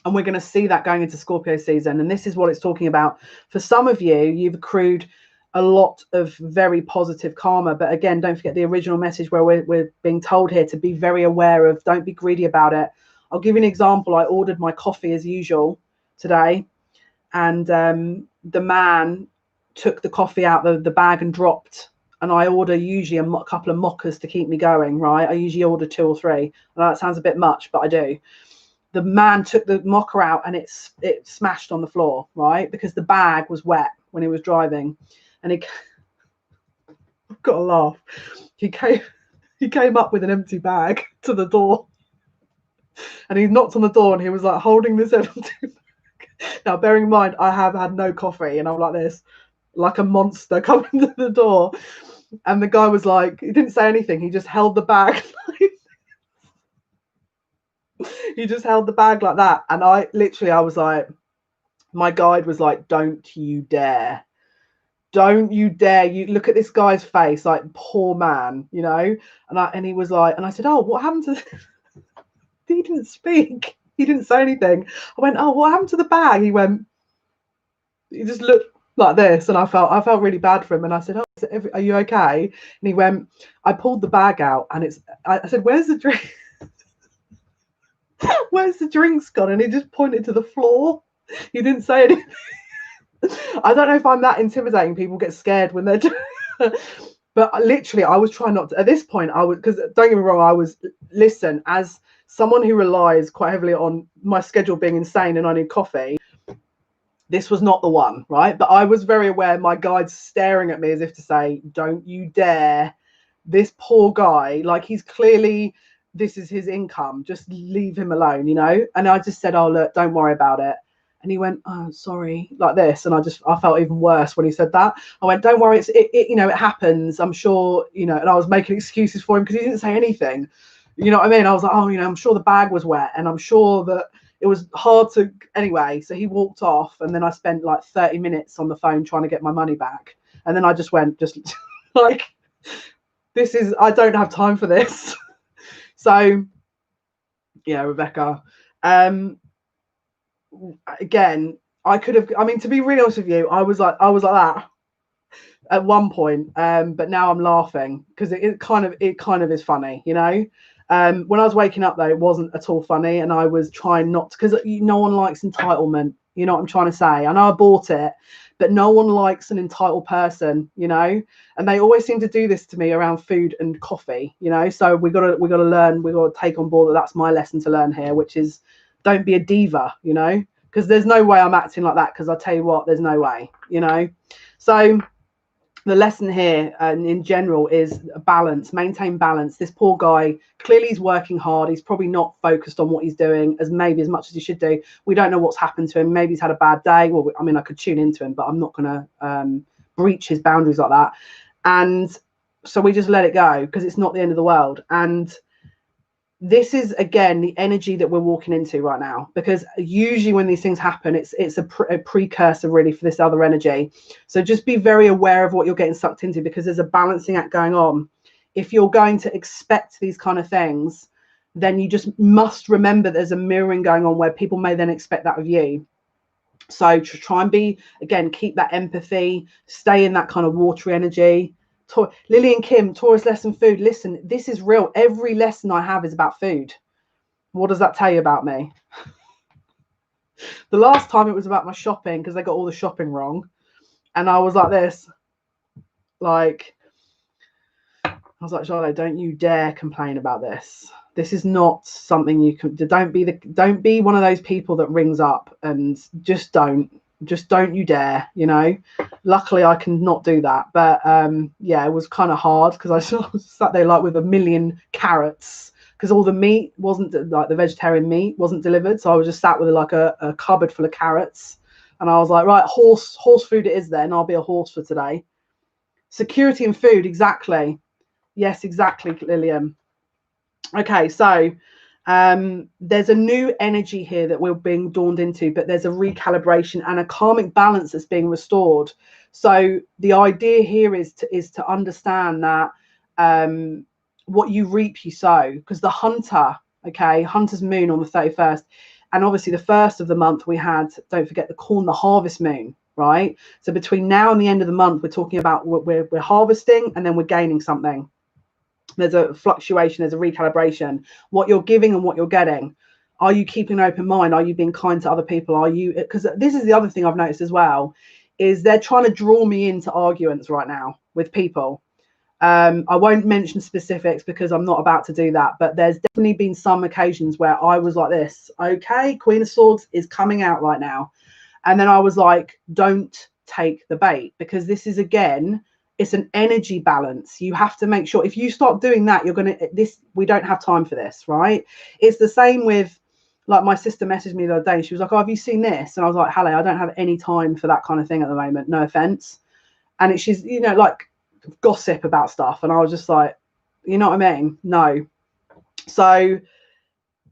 And we're going to see that going into Scorpio season. And this is what it's talking about. For some of you, you've accrued a lot of very positive karma. But again, don't forget the original message where we're being told here to be very aware of, don't be greedy about it. I'll give you an example. I ordered my coffee as usual today. And the man took the coffee out the bag and dropped. And I order usually a couple of mochas to keep me going, right? I usually order 2 or 3. I know that sounds a bit much, but I do. The man took the mocha out and it smashed on the floor, right? Because the bag was wet when he was driving. And I've got to laugh. He came up with an empty bag to the door. And he knocked on the door and he was like holding this empty bag. Now, bearing in mind, I have had no coffee and I'm like this, like a monster coming to the door. And the guy was like, he didn't say anything. He just held the bag. He just held the bag like that. And I was like, my guide was like, don't you dare. Don't you dare. You look at this guy's face, like, poor man, you know? And he was like, and I said, oh, what happened to he didn't speak. He didn't say anything. I went, oh, what happened to the bag? He just looked like this, and I felt really bad for him. And I said, oh, are you okay? And he went, I pulled the bag out, and I said, where's the drink? Where's the drinks gone? And he just pointed to the floor. He didn't say anything. I don't know if I'm that intimidating. People get scared when they're but literally, I was trying not to. At this point, because don't get me wrong, listen, as someone who relies quite heavily on my schedule being insane and I need coffee, this was not the one, right? But I was very aware my guide's staring at me as if to say, don't you dare. This poor guy, like, he's clearly, this is his income. Just leave him alone, you know? And I just said, oh, look, don't worry about it. And he went, oh, sorry, like this. And I felt even worse when he said that. I went, don't worry, it happens. I'm sure, and I was making excuses for him because he didn't say anything. You know what I mean? I was like, oh, I'm sure the bag was wet, and I'm sure that it was hard to, anyway. So he walked off, and then I spent like 30 minutes on the phone trying to get my money back. And then I just went, like, I don't have time for this. So, yeah, Rebecca, again, I could have, to be really honest with you, I was like that at one point, but now I'm laughing because it kind of is funny, when I was waking up, though, it wasn't at all funny, and I was trying not to, because no one likes entitlement. You know what I'm trying to say? I know I bought it, but no one likes an entitled person, and they always seem to do this to me around food and coffee, so we gotta learn, we gotta take on board that's my lesson to learn here, which is don't be a diva, because there's no way I'm acting like that, because I tell you what, there's no way, so the lesson here, in general, is balance. Maintain balance. This poor guy, clearly he's working hard. He's probably not focused on what he's doing as much as he should do. We don't know what's happened to him. Maybe he's had a bad day. Well, I could tune into him, but I'm not going to breach his boundaries like that. And so we just let it go, because it's not the end of the world. And this is, again, the energy that we're walking into right now, because usually when these things happen, it's a precursor really for this other energy. So just be very aware of what you're getting sucked into, because there's a balancing act going on. If you're going to expect these kind of things, then you just must remember there's a mirroring going on where people may then expect that of you. So try and be, again, keep that empathy, stay in that kind of watery energy. Lily and Kim, Taurus lesson food. Listen, this is real. Every lesson I have is about food. What does that tell you about me? The last time it was about my shopping, because they got all the shopping wrong, and I was like this, like, I was like, Charlotte, don't you dare complain about this. This is not something you can. Don't be one of those people that rings up, and just don't you dare, Luckily I can not do that, but yeah, it was kind of hard, because I sat there like with a million carrots, because all the meat wasn't, like, the vegetarian meat wasn't delivered, so I was just sat with like a cupboard full of carrots, and I was like, right, horse food it is then. I'll be a horse for today. Security and food, exactly. Yes, exactly, Lillian. Okay, so there's a new energy here that we're being dawned into, but there's a recalibration and a karmic balance that's being restored. So the idea here is to understand that what you reap you sow, because the hunter's moon on the 31st, and obviously the first of the month we had, don't forget, the harvest moon, right? So between now and the end of the month, we're talking about we're harvesting, and then we're gaining something. There's a fluctuation, there's a recalibration. What you're giving and what you're getting. Are you keeping an open mind? Are you being kind to other people? Are you, because this is the other thing I've noticed as well, is they're trying to draw me into arguments right now with people. I won't mention specifics because I'm not about to do that, but there's definitely been some occasions where I was like this, okay, Queen of Swords is coming out right now. And then I was like, don't take the bait, because this is, again, it's an energy balance. You have to make sure, if you start doing that, we don't have time for this, right? It's the same with, like, my sister messaged me the other day. She was like, oh, have you seen this? And I was like, Halle, I don't have any time for that kind of thing at the moment. No offense. And she's, like, gossip about stuff. And I was just like, you know what I mean? No. So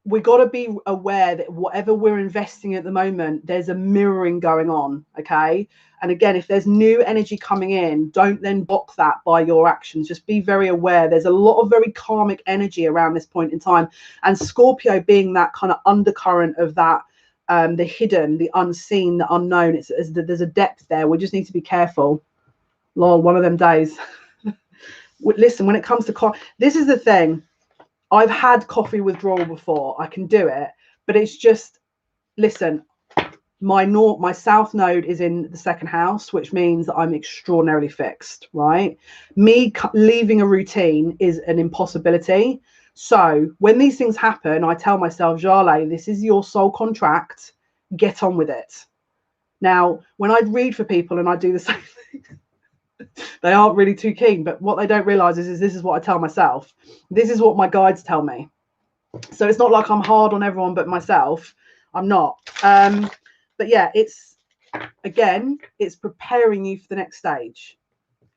we got to be aware that whatever we're investing at the moment, there's a mirroring going on. Okay. And again, if there's new energy coming in, don't then block that by your actions. Just be very aware. There's a lot of very karmic energy around this point in time. And Scorpio being that kind of undercurrent of that, the hidden, the unseen, the unknown, there's a depth there. We just need to be careful. Lol, one of them days. Listen, when it comes to this is the thing. I've had coffee withdrawal before. I can do it, but it's just, listen, my south node is in the second house, which means that I'm extraordinarily fixed, right? Me leaving a routine is an impossibility. So when these things happen, I tell myself, Jale, this is your soul contract. Get on with it. Now, when I read for people and I do the same thing, they aren't really too keen, but what they don't realize is this is what I tell myself. This is what my guides tell me. So it's not like I'm hard on everyone but myself. I'm not. But yeah, it's preparing you for the next stage.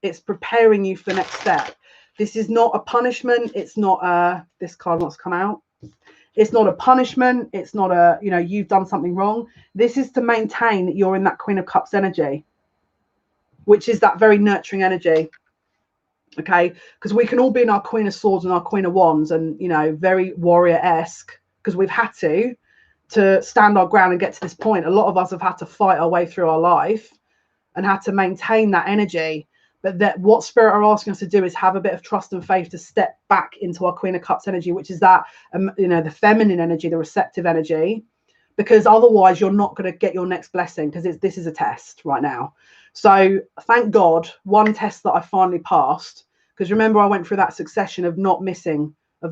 It's preparing you for the next step. This is not a punishment. It's not this card wants to come out. It's not a punishment. It's not a, you've done something wrong. This is to maintain that you're in that Queen of Cups energy, which is that very nurturing energy. Okay, because we can all be in our Queen of Swords and our Queen of Wands and, very warrior-esque, because we've had to stand our ground and get to this point. A lot of us have had to fight our way through our life and had to maintain that energy. But that what Spirit are asking us to do is have a bit of trust and faith to step back into our Queen of Cups energy, which is that, the feminine energy, the receptive energy, because otherwise you're not going to get your next blessing, because this is a test right now. So thank God, one test that I finally passed, because remember I went through that succession of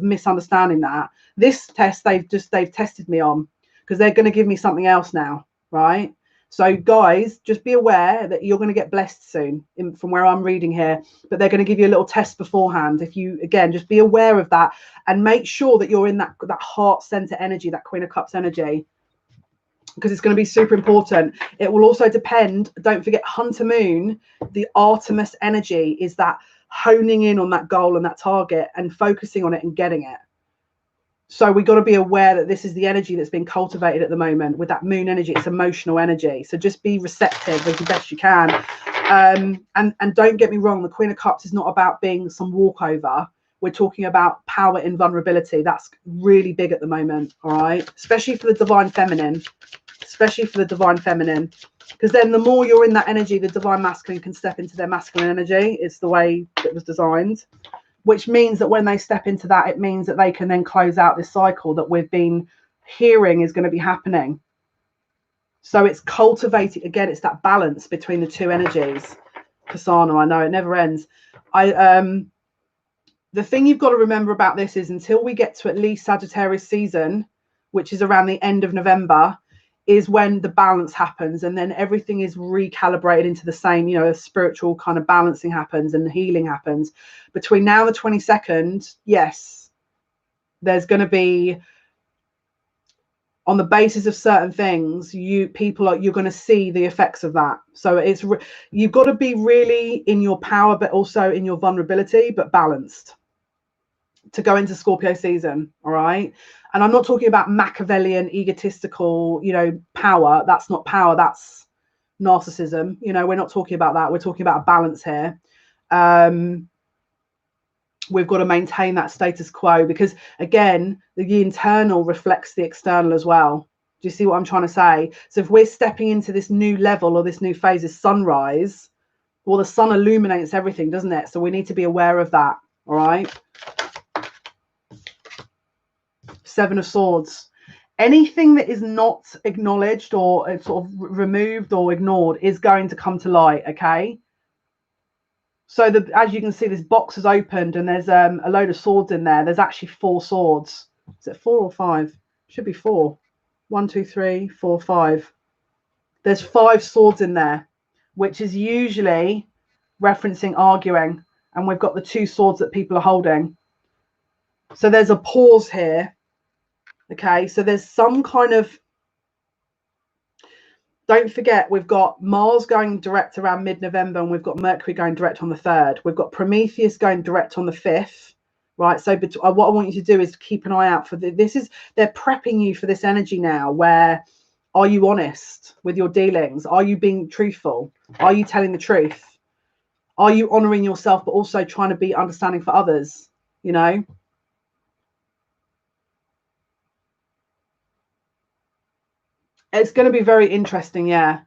misunderstanding that. This test they've tested me on, because they're going to give me something else now, right? So guys, just be aware that you're going to get blessed soon from where I'm reading here, but they're going to give you a little test beforehand. If you, again, just be aware of that and make sure that you're in that heart center energy, that Queen of Cups energy, because it's going to be super important. It will also depend, don't forget, Hunter Moon, the Artemis energy is that honing in on that goal and that target and focusing on it and getting it. So we've got to be aware that this is the energy that's being cultivated at the moment with that moon energy. It's emotional energy. So just be receptive as best you can. And don't get me wrong, the Queen of Cups is not about being some walkover. We're talking about power in vulnerability. That's really big at the moment, all right? Especially for the divine feminine. Especially for the divine feminine. Because then the more you're in that energy, the divine masculine can step into their masculine energy. It's the way it was designed. Which means that when they step into that, it means that they can then close out this cycle that we've been hearing is going to be happening. So it's cultivating, again, it's that balance between the two energies. Kasana, I know it never ends. The thing you've got to remember about this is until we get to at least Sagittarius season, which is around the end of November, is when the balance happens, and then everything is recalibrated into the same, a spiritual kind of balancing happens and the healing happens. Between now and the 22nd, yes, there's going to be, on the basis of certain things, you're going to see the effects of that. So you've got to be really in your power, but also in your vulnerability, but balanced to go into Scorpio season. All right. And I'm not talking about Machiavellian, egotistical, power. That's not power. That's narcissism. We're not talking about that. We're talking about a balance here. We've got to maintain that status quo because, again, the internal reflects the external as well. Do you see what I'm trying to say? So if we're stepping into this new level or this new phase of sunrise, well, the sun illuminates everything, doesn't it? So we need to be aware of that. All right. Seven of Swords. Anything that is not acknowledged or sort of removed or ignored is going to come to light. Okay. So as you can see, this box is opened and there's a load of swords in there. There's actually 4 swords. Is it 4 or 5? Should be 4. 1, 2, 3, 4, 5. There's 5 swords in there, which is usually referencing arguing. And we've got the 2 swords that people are holding. So there's a pause here. Okay, so there's some kind of, Don't forget, we've got Mars going direct around mid-November, and we've got Mercury going direct on the 3rd. We've got Prometheus going direct on the 5th, right? So what I want you to do is keep an eye out for they're prepping you for this energy now, where are you honest with your dealings? Are you being truthful? Are you telling the truth? Are you honoring yourself, but also trying to be understanding for others, you know? It's going to be very interesting, yeah.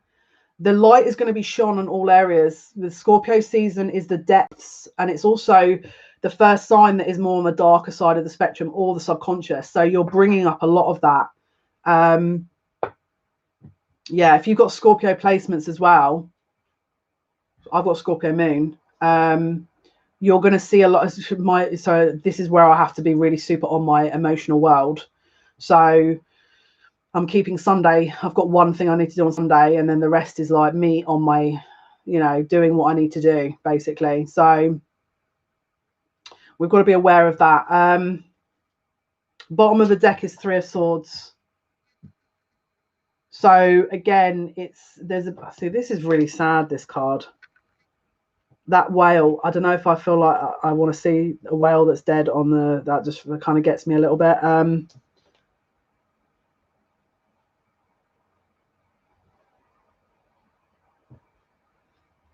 The light is going to be shone on all areas. The Scorpio season is the depths, and it's also the first sign that is more on the darker side of the spectrum, or the subconscious. So you're bringing up a lot of that. Yeah, if you've got Scorpio placements as well, I've got Scorpio moon. You're going to see a lot of my. So this is where I have to be really super on my emotional world. So I'm keeping Sunday. I've got one thing I need to do on Sunday, and then the rest is like me on my, you know, doing what I need to do, basically. So we've got to be aware of that. Bottom of the deck is 3 of Swords. So again, see, this is really sad, this card. That whale, I don't know if I feel like I want to see a whale that's dead on that just kind of gets me a little bit.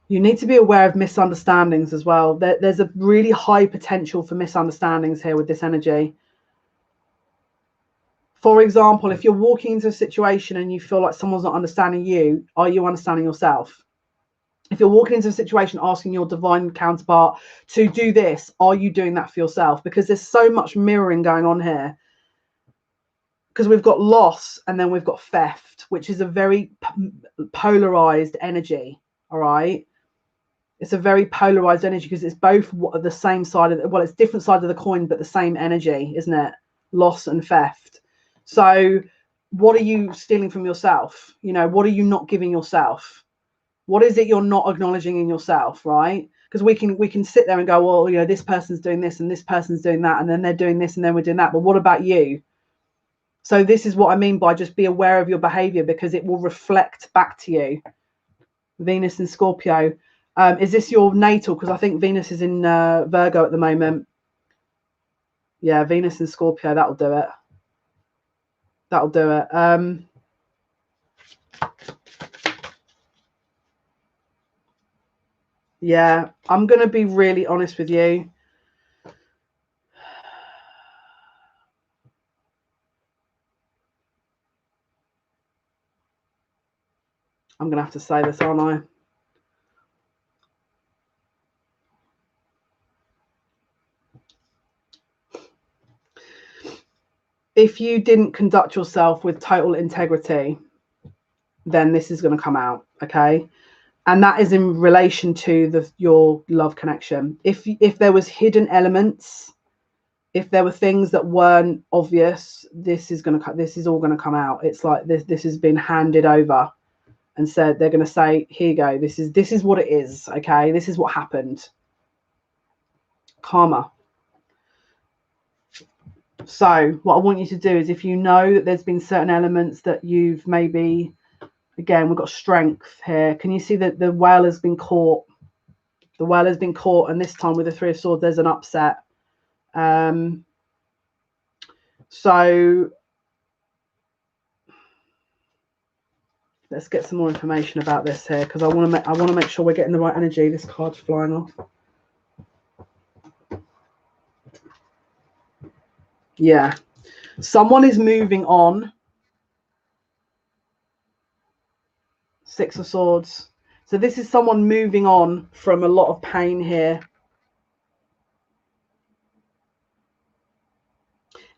You need to be aware of misunderstandings as well. There's a really high potential for misunderstandings here with this energy. For example, if you're walking into a situation and you feel like someone's not understanding you, are you understanding yourself? If you're walking into a situation asking your divine counterpart to do this, are you doing that for yourself? Because there's so much mirroring going on here. Because we've got loss and then we've got theft, which is a very polarized energy. All right. It's a very polarized energy because it's both the same side of it's different sides of the coin, but the same energy, isn't it? Loss and theft. So what are you stealing from yourself? You know, what are you not giving yourself? What is it you're not acknowledging in yourself, right? Because we can sit there and go, well, you know, this person's doing this and this person's doing that, and then they're doing this and then we're doing that. But what about you? So this is what I mean by just be aware of your behavior, because it will reflect back to you. Venus and Scorpio. Is this your natal? Because I think Venus is in Virgo at the moment. Yeah, Venus and Scorpio, that'll do it. That'll do it. Yeah, I'm going to be really honest with you. I'm going to have to say this, aren't I? If you didn't conduct yourself with total integrity, then this is going to come out, okay? And that is in relation to your love connection. If there was hidden elements, if there were things that weren't obvious, this is all going to come out. It's like this has been handed over and said, they're going to say, here you go, this is what it is, okay? This is what happened. Karma. So what I want you to do is, if you know that there's been certain elements that you've maybe, again, we've got strength here. Can you see that the whale has been caught? The whale has been caught, and this time with the 3 of Swords, there's an upset. So let's get some more information about this here, because I want to make sure we're getting the right energy. This card's flying off. Yeah, someone is moving on. 6 of Swords. So this is someone moving on from a lot of pain here.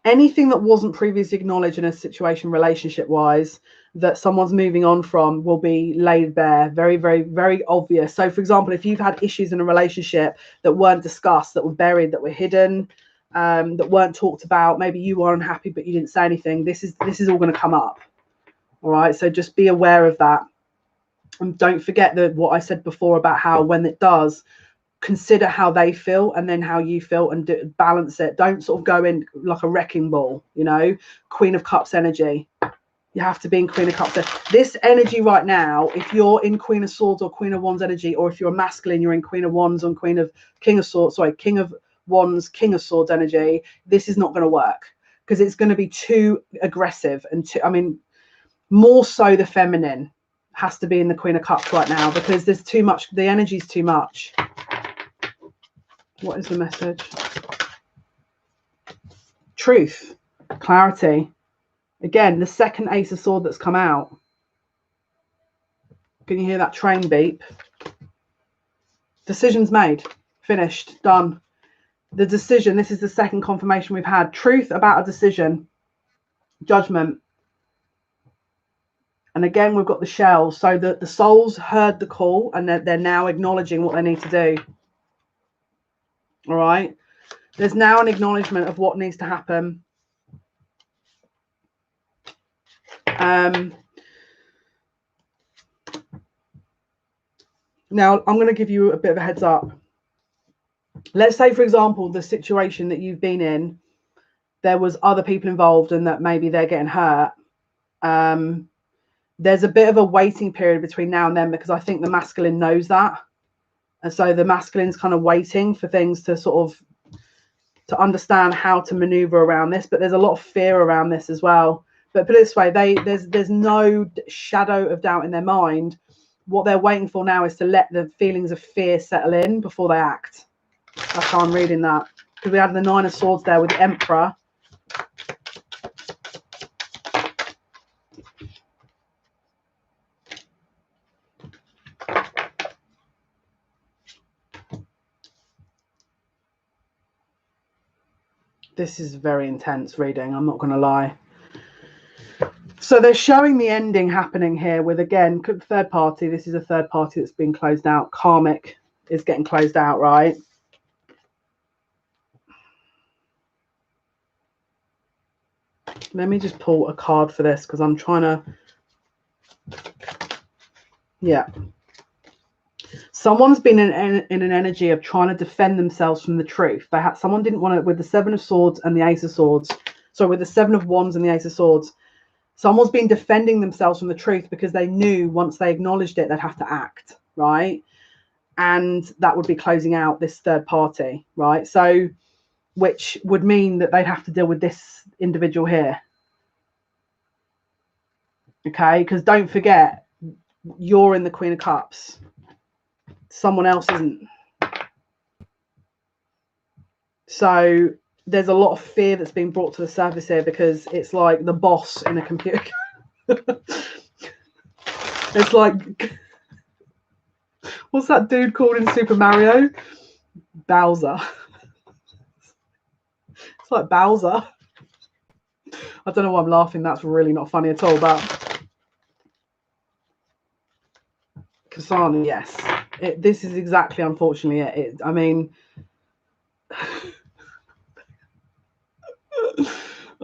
Anything that wasn't previously acknowledged in a situation relationship wise that someone's moving on from will be laid bare. Very, very, very obvious. So for example, if you've had issues in a relationship that weren't discussed, that were buried, that were hidden, that weren't talked about, maybe you were unhappy but you didn't say anything, this is all going to come up. All right, so just be aware of that. And don't forget what I said before about how when it does, consider how they feel and then how you feel, and balance it. Don't sort of go in like a wrecking ball, you know. Queen of Cups energy. You have to be in Queen of Cups. This energy right now, if you're in Queen of Swords or Queen of Wands energy, or if you're masculine, you're in Queen of Wands or King of Swords, sorry, King of Wands, King of Swords energy, this is not going to work because it's going to be too aggressive and too, I mean, more so the feminine has to be in the Queen of Cups right now because there's too much, the energy's too much. What is the message? Truth, clarity. Again, the second Ace of Swords that's come out. Can you hear that train beep? Decisions made, finished, done. The decision, this is the second confirmation we've had. Truth about a decision, judgment. And again, we've got the shell. So that the souls heard the call and they're now acknowledging what they need to do. All right. There's now an acknowledgement of what needs to happen. Now, I'm going to give you a bit of a heads up. Let's say, for example, the situation that you've been in, there was other people involved and that maybe they're getting hurt. There's a bit of a waiting period between now and then because I think the masculine knows that. And so the masculine's kind of waiting for things to sort of to understand how to maneuver around this. But there's a lot of fear around this as well. But put it this way, there's no shadow of doubt in their mind. What they're waiting for now is to let the feelings of fear settle in before they act. That's how I'm reading that. Because we had the Nine of Swords there with the Emperor. This is very intense reading, I'm not going to lie. So they're showing the ending happening here with, again, third party. This is a third party that's been closed out. Karmic is getting closed out, right? Let me just pull a card for this because I'm trying to... Yeah. Someone's been in an energy of trying to defend themselves from the truth. Someone didn't want to, with the Seven of Swords and the Ace of Swords. So with the Seven of Wands and the Ace of Swords, someone's been defending themselves from the truth because they knew once they acknowledged it, they'd have to act, right? And that would be closing out this third party, right? So, which would mean that they'd have to deal with this individual here. Okay, because don't forget, you're in the Queen of Cups. Someone else isn't. So there's a lot of fear that's been brought to the surface here because it's like the boss in a computer. It's like, what's that dude called in Super Mario? Bowser. It's like Bowser. I don't know why I'm laughing. That's really not funny at all. But Kasana, yes. This is exactly, unfortunately, it. I mean...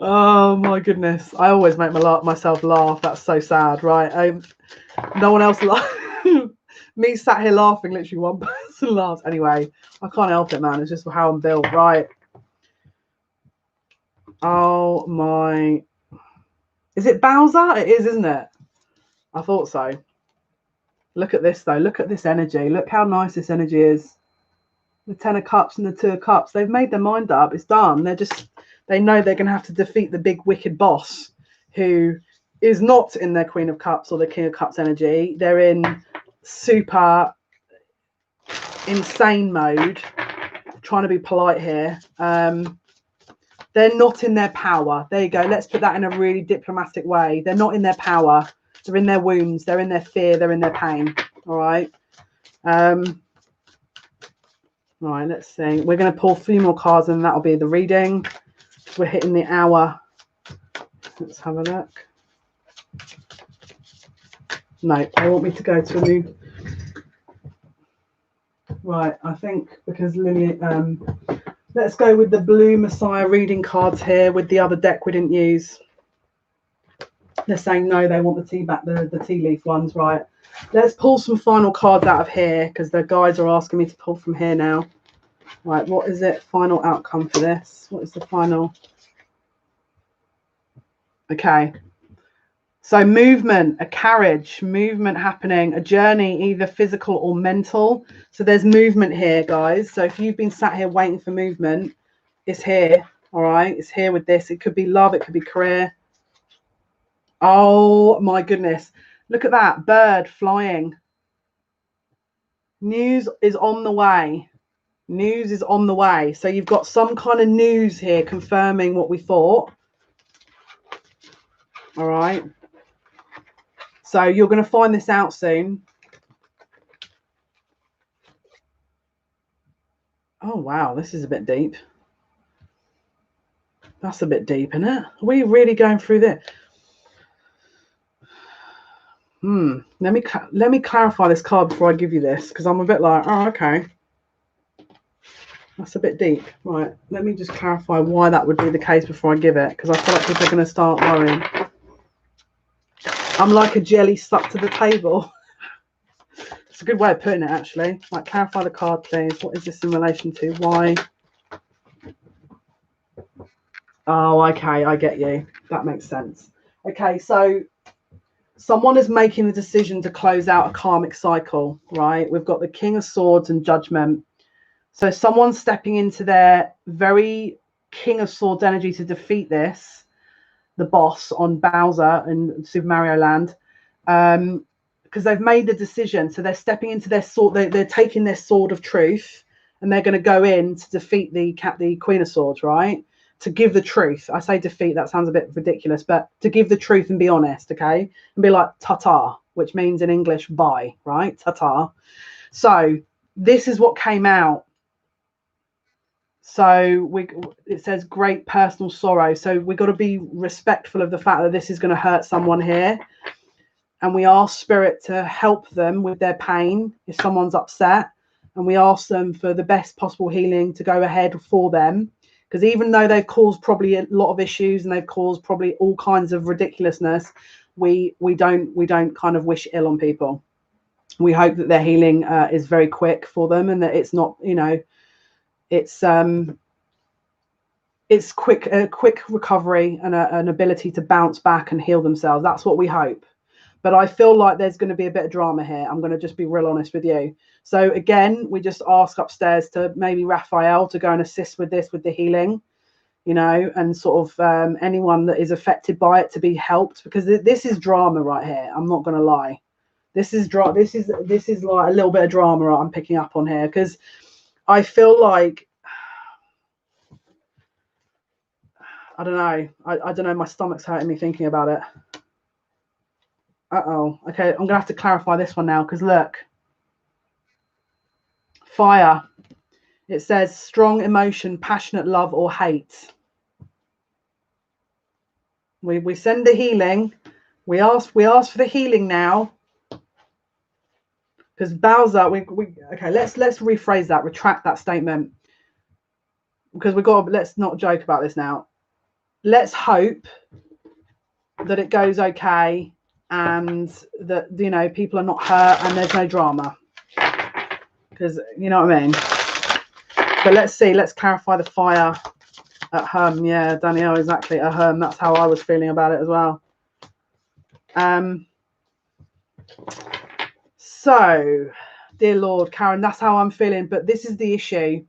Oh my goodness, I always make myself laugh. That's so sad, right? No one else me sat here laughing, literally one person laughs. Anyway, I can't help it, man. It's just how I'm built, right? Oh my, is it Bowser? It is, isn't it? I thought so. Look at this though. Look at this energy. Look how nice this energy is. The Ten of Cups and the Two of Cups. They've made their mind up. It's done. They know they're going to have to defeat the big wicked boss who is not in their Queen of Cups or the King of Cups energy. They're in super insane mode. Trying to be polite here. They're not in their power. There you go. Let's put that in a really diplomatic way. They're not in their power. They're in their wounds. They're in their fear. They're in their pain. All right. Right, let's see. We're going to pull a few more cards and that'll be the reading. We're hitting the hour. Let's have a look. No, they want me to go to a new... Right, I think because Lily... let's go with the Blue Messiah reading cards here with the other deck we didn't use. They're saying no, they want the tea leaf ones, right? Let's pull some final cards out of here because the guys are asking me to pull from here now. Right, what is it? Final outcome for this? What is the final? Okay. So movement, a carriage, movement happening, a journey, either physical or mental. So there's movement here, guys. So if you've been sat here waiting for movement, it's here. All right, it's here with this. It could be love, it could be career. Oh my goodness, look at that bird flying. News is on the way. News is on the way. So you've got some kind of news here confirming what we thought. All right, so you're going to find this out soon. Oh wow, this is a bit deep. That's a bit deep, isn't it? Are we really going through this? Let me clarify this card before I give you this, because I'm a bit like, oh, okay. That's a bit deep. Right, let me just clarify why that would be the case before I give it, because I feel like people are going to start worrying. I'm like a jelly stuck to the table. It's a good way of putting it, actually. Like, clarify the card, please. What is this in relation to? Why? Oh, okay, I get you. That makes sense. Okay, so someone is making the decision to close out a karmic cycle, right? We've got the King of Swords and Judgment. So someone's stepping into their very King of Swords energy to defeat this, the boss on Bowser in Super Mario Land, because they've made the decision. So they're stepping into their sword. They're taking their sword of truth, and they're going to go in to defeat the Queen of Swords, right? To give the truth. I say defeat, that sounds a bit ridiculous, but to give the truth and be honest, okay? And be like ta-ta, which means in English bye, right? Ta-ta. So this is what came out. So it says great personal sorrow. So we've got to be respectful of the fact that this is going to hurt someone here. And we ask spirit to help them with their pain if someone's upset. And we ask them for the best possible healing to go ahead for them. Because even though they've caused probably a lot of issues and they've caused probably all kinds of ridiculousness, we don't kind of wish ill on people. We hope that their healing is very quick for them, and that it's not, you know, it's quick recovery and an ability to bounce back and heal themselves. That's what we hope. But I feel like there's going to be a bit of drama here. I'm going to just be real honest with you. So again, we just ask upstairs to maybe Raphael to go and assist with this, with the healing, you know, and sort of anyone that is affected by it to be helped, because this is drama right here. I'm not going to lie. This is like a little bit of drama I'm picking up on here, because I feel like, I don't know. I don't know. My stomach's hurting me thinking about it. Uh-oh. Okay, I'm going to have to clarify this one now, because look. Fire. It says strong emotion, passionate love or hate. We send the healing. We ask for the healing now. Because Bowser, okay, let's rephrase that, retract that statement. Because let's not joke about this now. Let's hope that it goes okay and that, you know, people are not hurt and there's no drama. Because, you know what I mean? But let's see, let's clarify the fire at home. Yeah, Danielle, exactly, at home. That's how I was feeling about it as well. So, dear Lord, Karen, that's how I'm feeling. But this is the issue.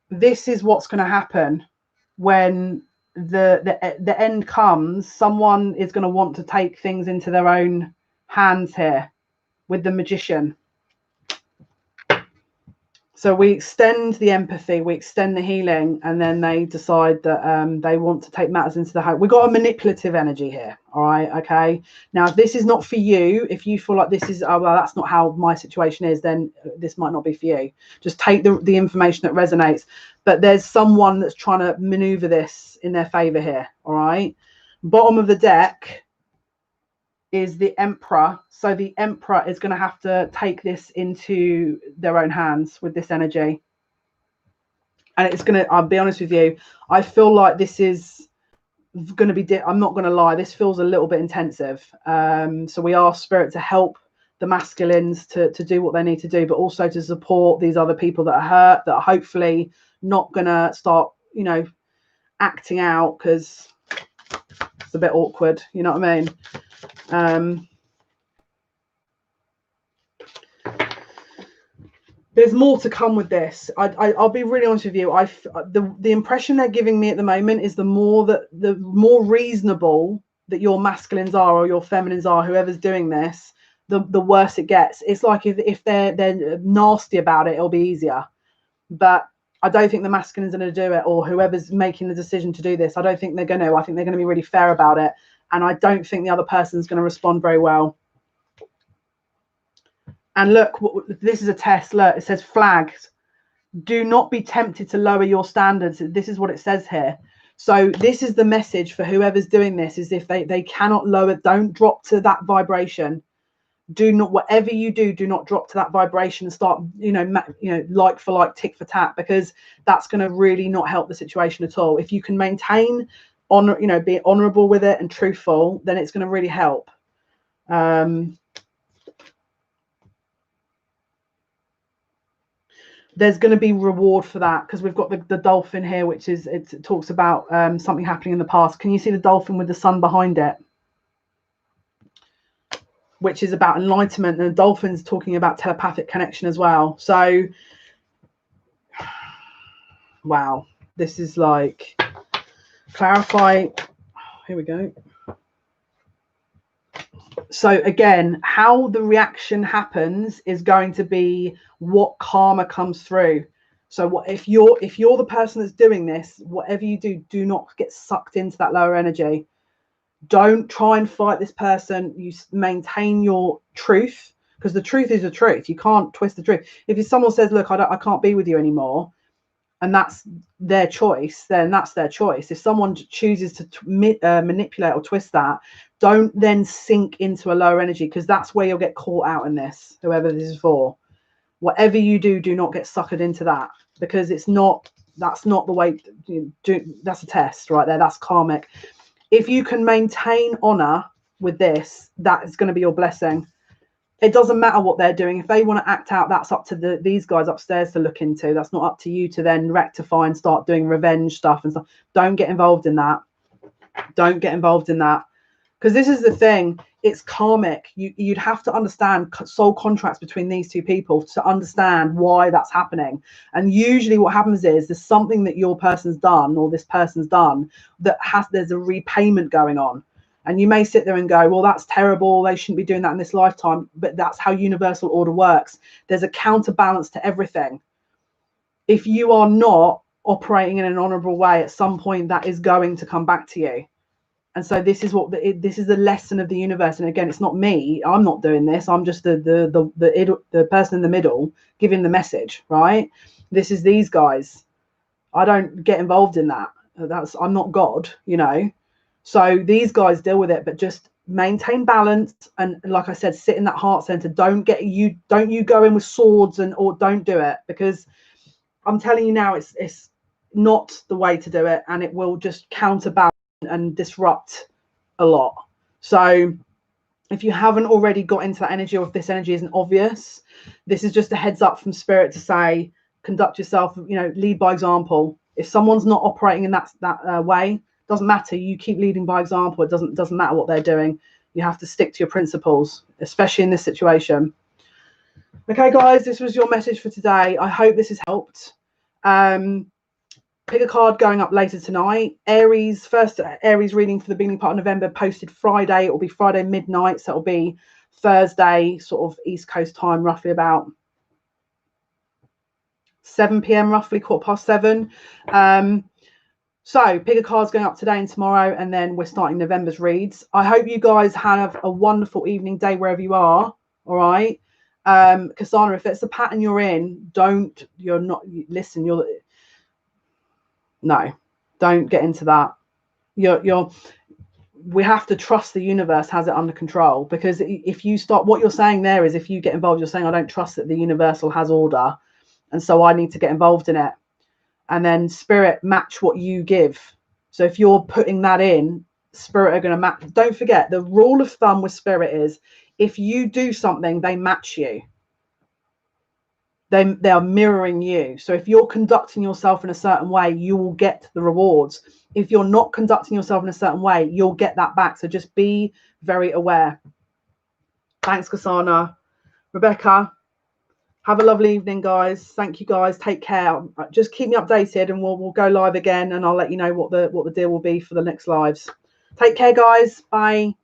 This is what's going to happen when the end comes. Someone is going to want to take things into their own hands here with the magician. So we extend the empathy, we extend the healing, and then they decide that they want to take matters into their home. We've got a manipulative energy here. All right. Okay. Now, if this is not for you, if you feel like this is, oh, well, that's not how my situation is, then this might not be for you. Just take the information that resonates. But there's someone that's trying to maneuver this in their favor here. All right. Bottom of the deck is the Emperor. So the Emperor is going to have to take this into their own hands with this energy. And it's going to, I'll be honest with you, I feel like this is going to be, I'm not going to lie, this feels a little bit intensive. So we ask Spirit to help the masculines to do what they need to do, but also to support these other people that are hurt, that are hopefully not going to start, you know, acting out, because a bit awkward, you know what I mean? There's more to come with this. I'll be really honest with you. The impression they're giving me at the moment is the more reasonable that your masculines are or your feminines are, whoever's doing this, the worse it gets. It's like if they're nasty about it, it'll be easier. But I don't think the masculines are going to do it, or whoever's making the decision to do this. I don't think they're going to. I think they're going to be really fair about it, and I don't think the other person's going to respond very well. And look, this is a test. Look, it says flags. Do not be tempted to lower your standards. This is what it says here. So this is the message for whoever's doing this, is if they cannot lower, don't drop to that vibration. Do not, whatever you do, do not drop to that vibration and start, like for like, tick for tat, because that's going to really not help the situation at all. If you can maintain honor, be honorable with it and truthful, then it's going to really help. There's going to be reward for that, because we've got the dolphin here, which is, it talks about something happening in the past. Can you see the dolphin with the sun behind it, which is about enlightenment, and the dolphin's talking about telepathic connection as well. So wow, this is like, clarify. Here we go. So again, how the reaction happens is going to be what karma comes through. So what if you're the person that's doing this, whatever you do, do not get sucked into that lower energy. Don't try and fight this person. You maintain your truth, because the truth is the truth. You can't twist the truth. If someone says, look, I can't be with you anymore, and that's their choice, then that's their choice. If someone chooses to manipulate or twist that, don't then sink into a lower energy, because that's where you'll get caught out in this, whoever this is for. Whatever you do, do not get suckered into that, because that's not the way you do. That's a test right there. That's karmic. If you can maintain honor with this, that is going to be your blessing. It doesn't matter what they're doing. If they want to act out, that's up to these guys upstairs to look into. That's not up to you to then rectify and start doing revenge stuff and stuff. Don't get involved in that. Don't get involved in that. Because this is the thing, it's karmic. You'd have to understand soul contracts between these two people to understand why that's happening. And usually what happens is there's something that your person's done or this person's done that there's a repayment going on. And you may sit there and go, well, that's terrible. They shouldn't be doing that in this lifetime. But that's how universal order works. There's a counterbalance to everything. If you are not operating in an honorable way, at some point that is going to come back to you. And so this is this is the lesson of the universe. And again, it's not me. I'm not doing this. I'm just the person in the middle giving the message, right? This is these guys. I don't get involved in that. I'm not God, So these guys deal with it, but just maintain balance. And like I said, sit in that heart center. Don't you go in with swords or don't do it, because I'm telling you now, it's not the way to do it, and it will just counterbalance and disrupt a lot. So if you haven't already got into that energy, or if this energy isn't obvious, this is just a heads up from spirit to say, conduct yourself, lead by example. If someone's not operating in that way, doesn't matter. You keep leading by example. It doesn't matter what they're doing. You have to stick to your principles, especially in this situation. Okay, guys, this was your message for today. I hope this has helped. Pick a card going up later tonight. Aries, first Aries reading for the beginning part of November, posted Friday. It will be Friday midnight, so it'll be Thursday, sort of East Coast time, roughly about 7 p.m, roughly 7:15. So pick a card's going up today and tomorrow, and then we're starting November's reads. I hope you guys have a wonderful evening, day, wherever you are. All right. Kasana, if it's a pattern you're in, no, don't get into that. We have to trust the universe has it under control, because if you start, what you're saying there is, if you get involved, you're saying, I don't trust that the universal has order, and so I need to get involved in it. And then spirit match what you give. So if you're putting that in, spirit are going to match. Don't forget, the rule of thumb with spirit is, if you do something, they match you. they are mirroring you. So if you're conducting yourself in a certain way, you will get the rewards. If you're not conducting yourself in a certain way, you'll get that back. So just be very aware. Thanks, Kasana. Rebecca, have a lovely evening, guys. Thank you, guys. Take care. Just keep me updated, and we'll go live again, and I'll let you know what the deal will be for the next lives. Take care, guys. Bye.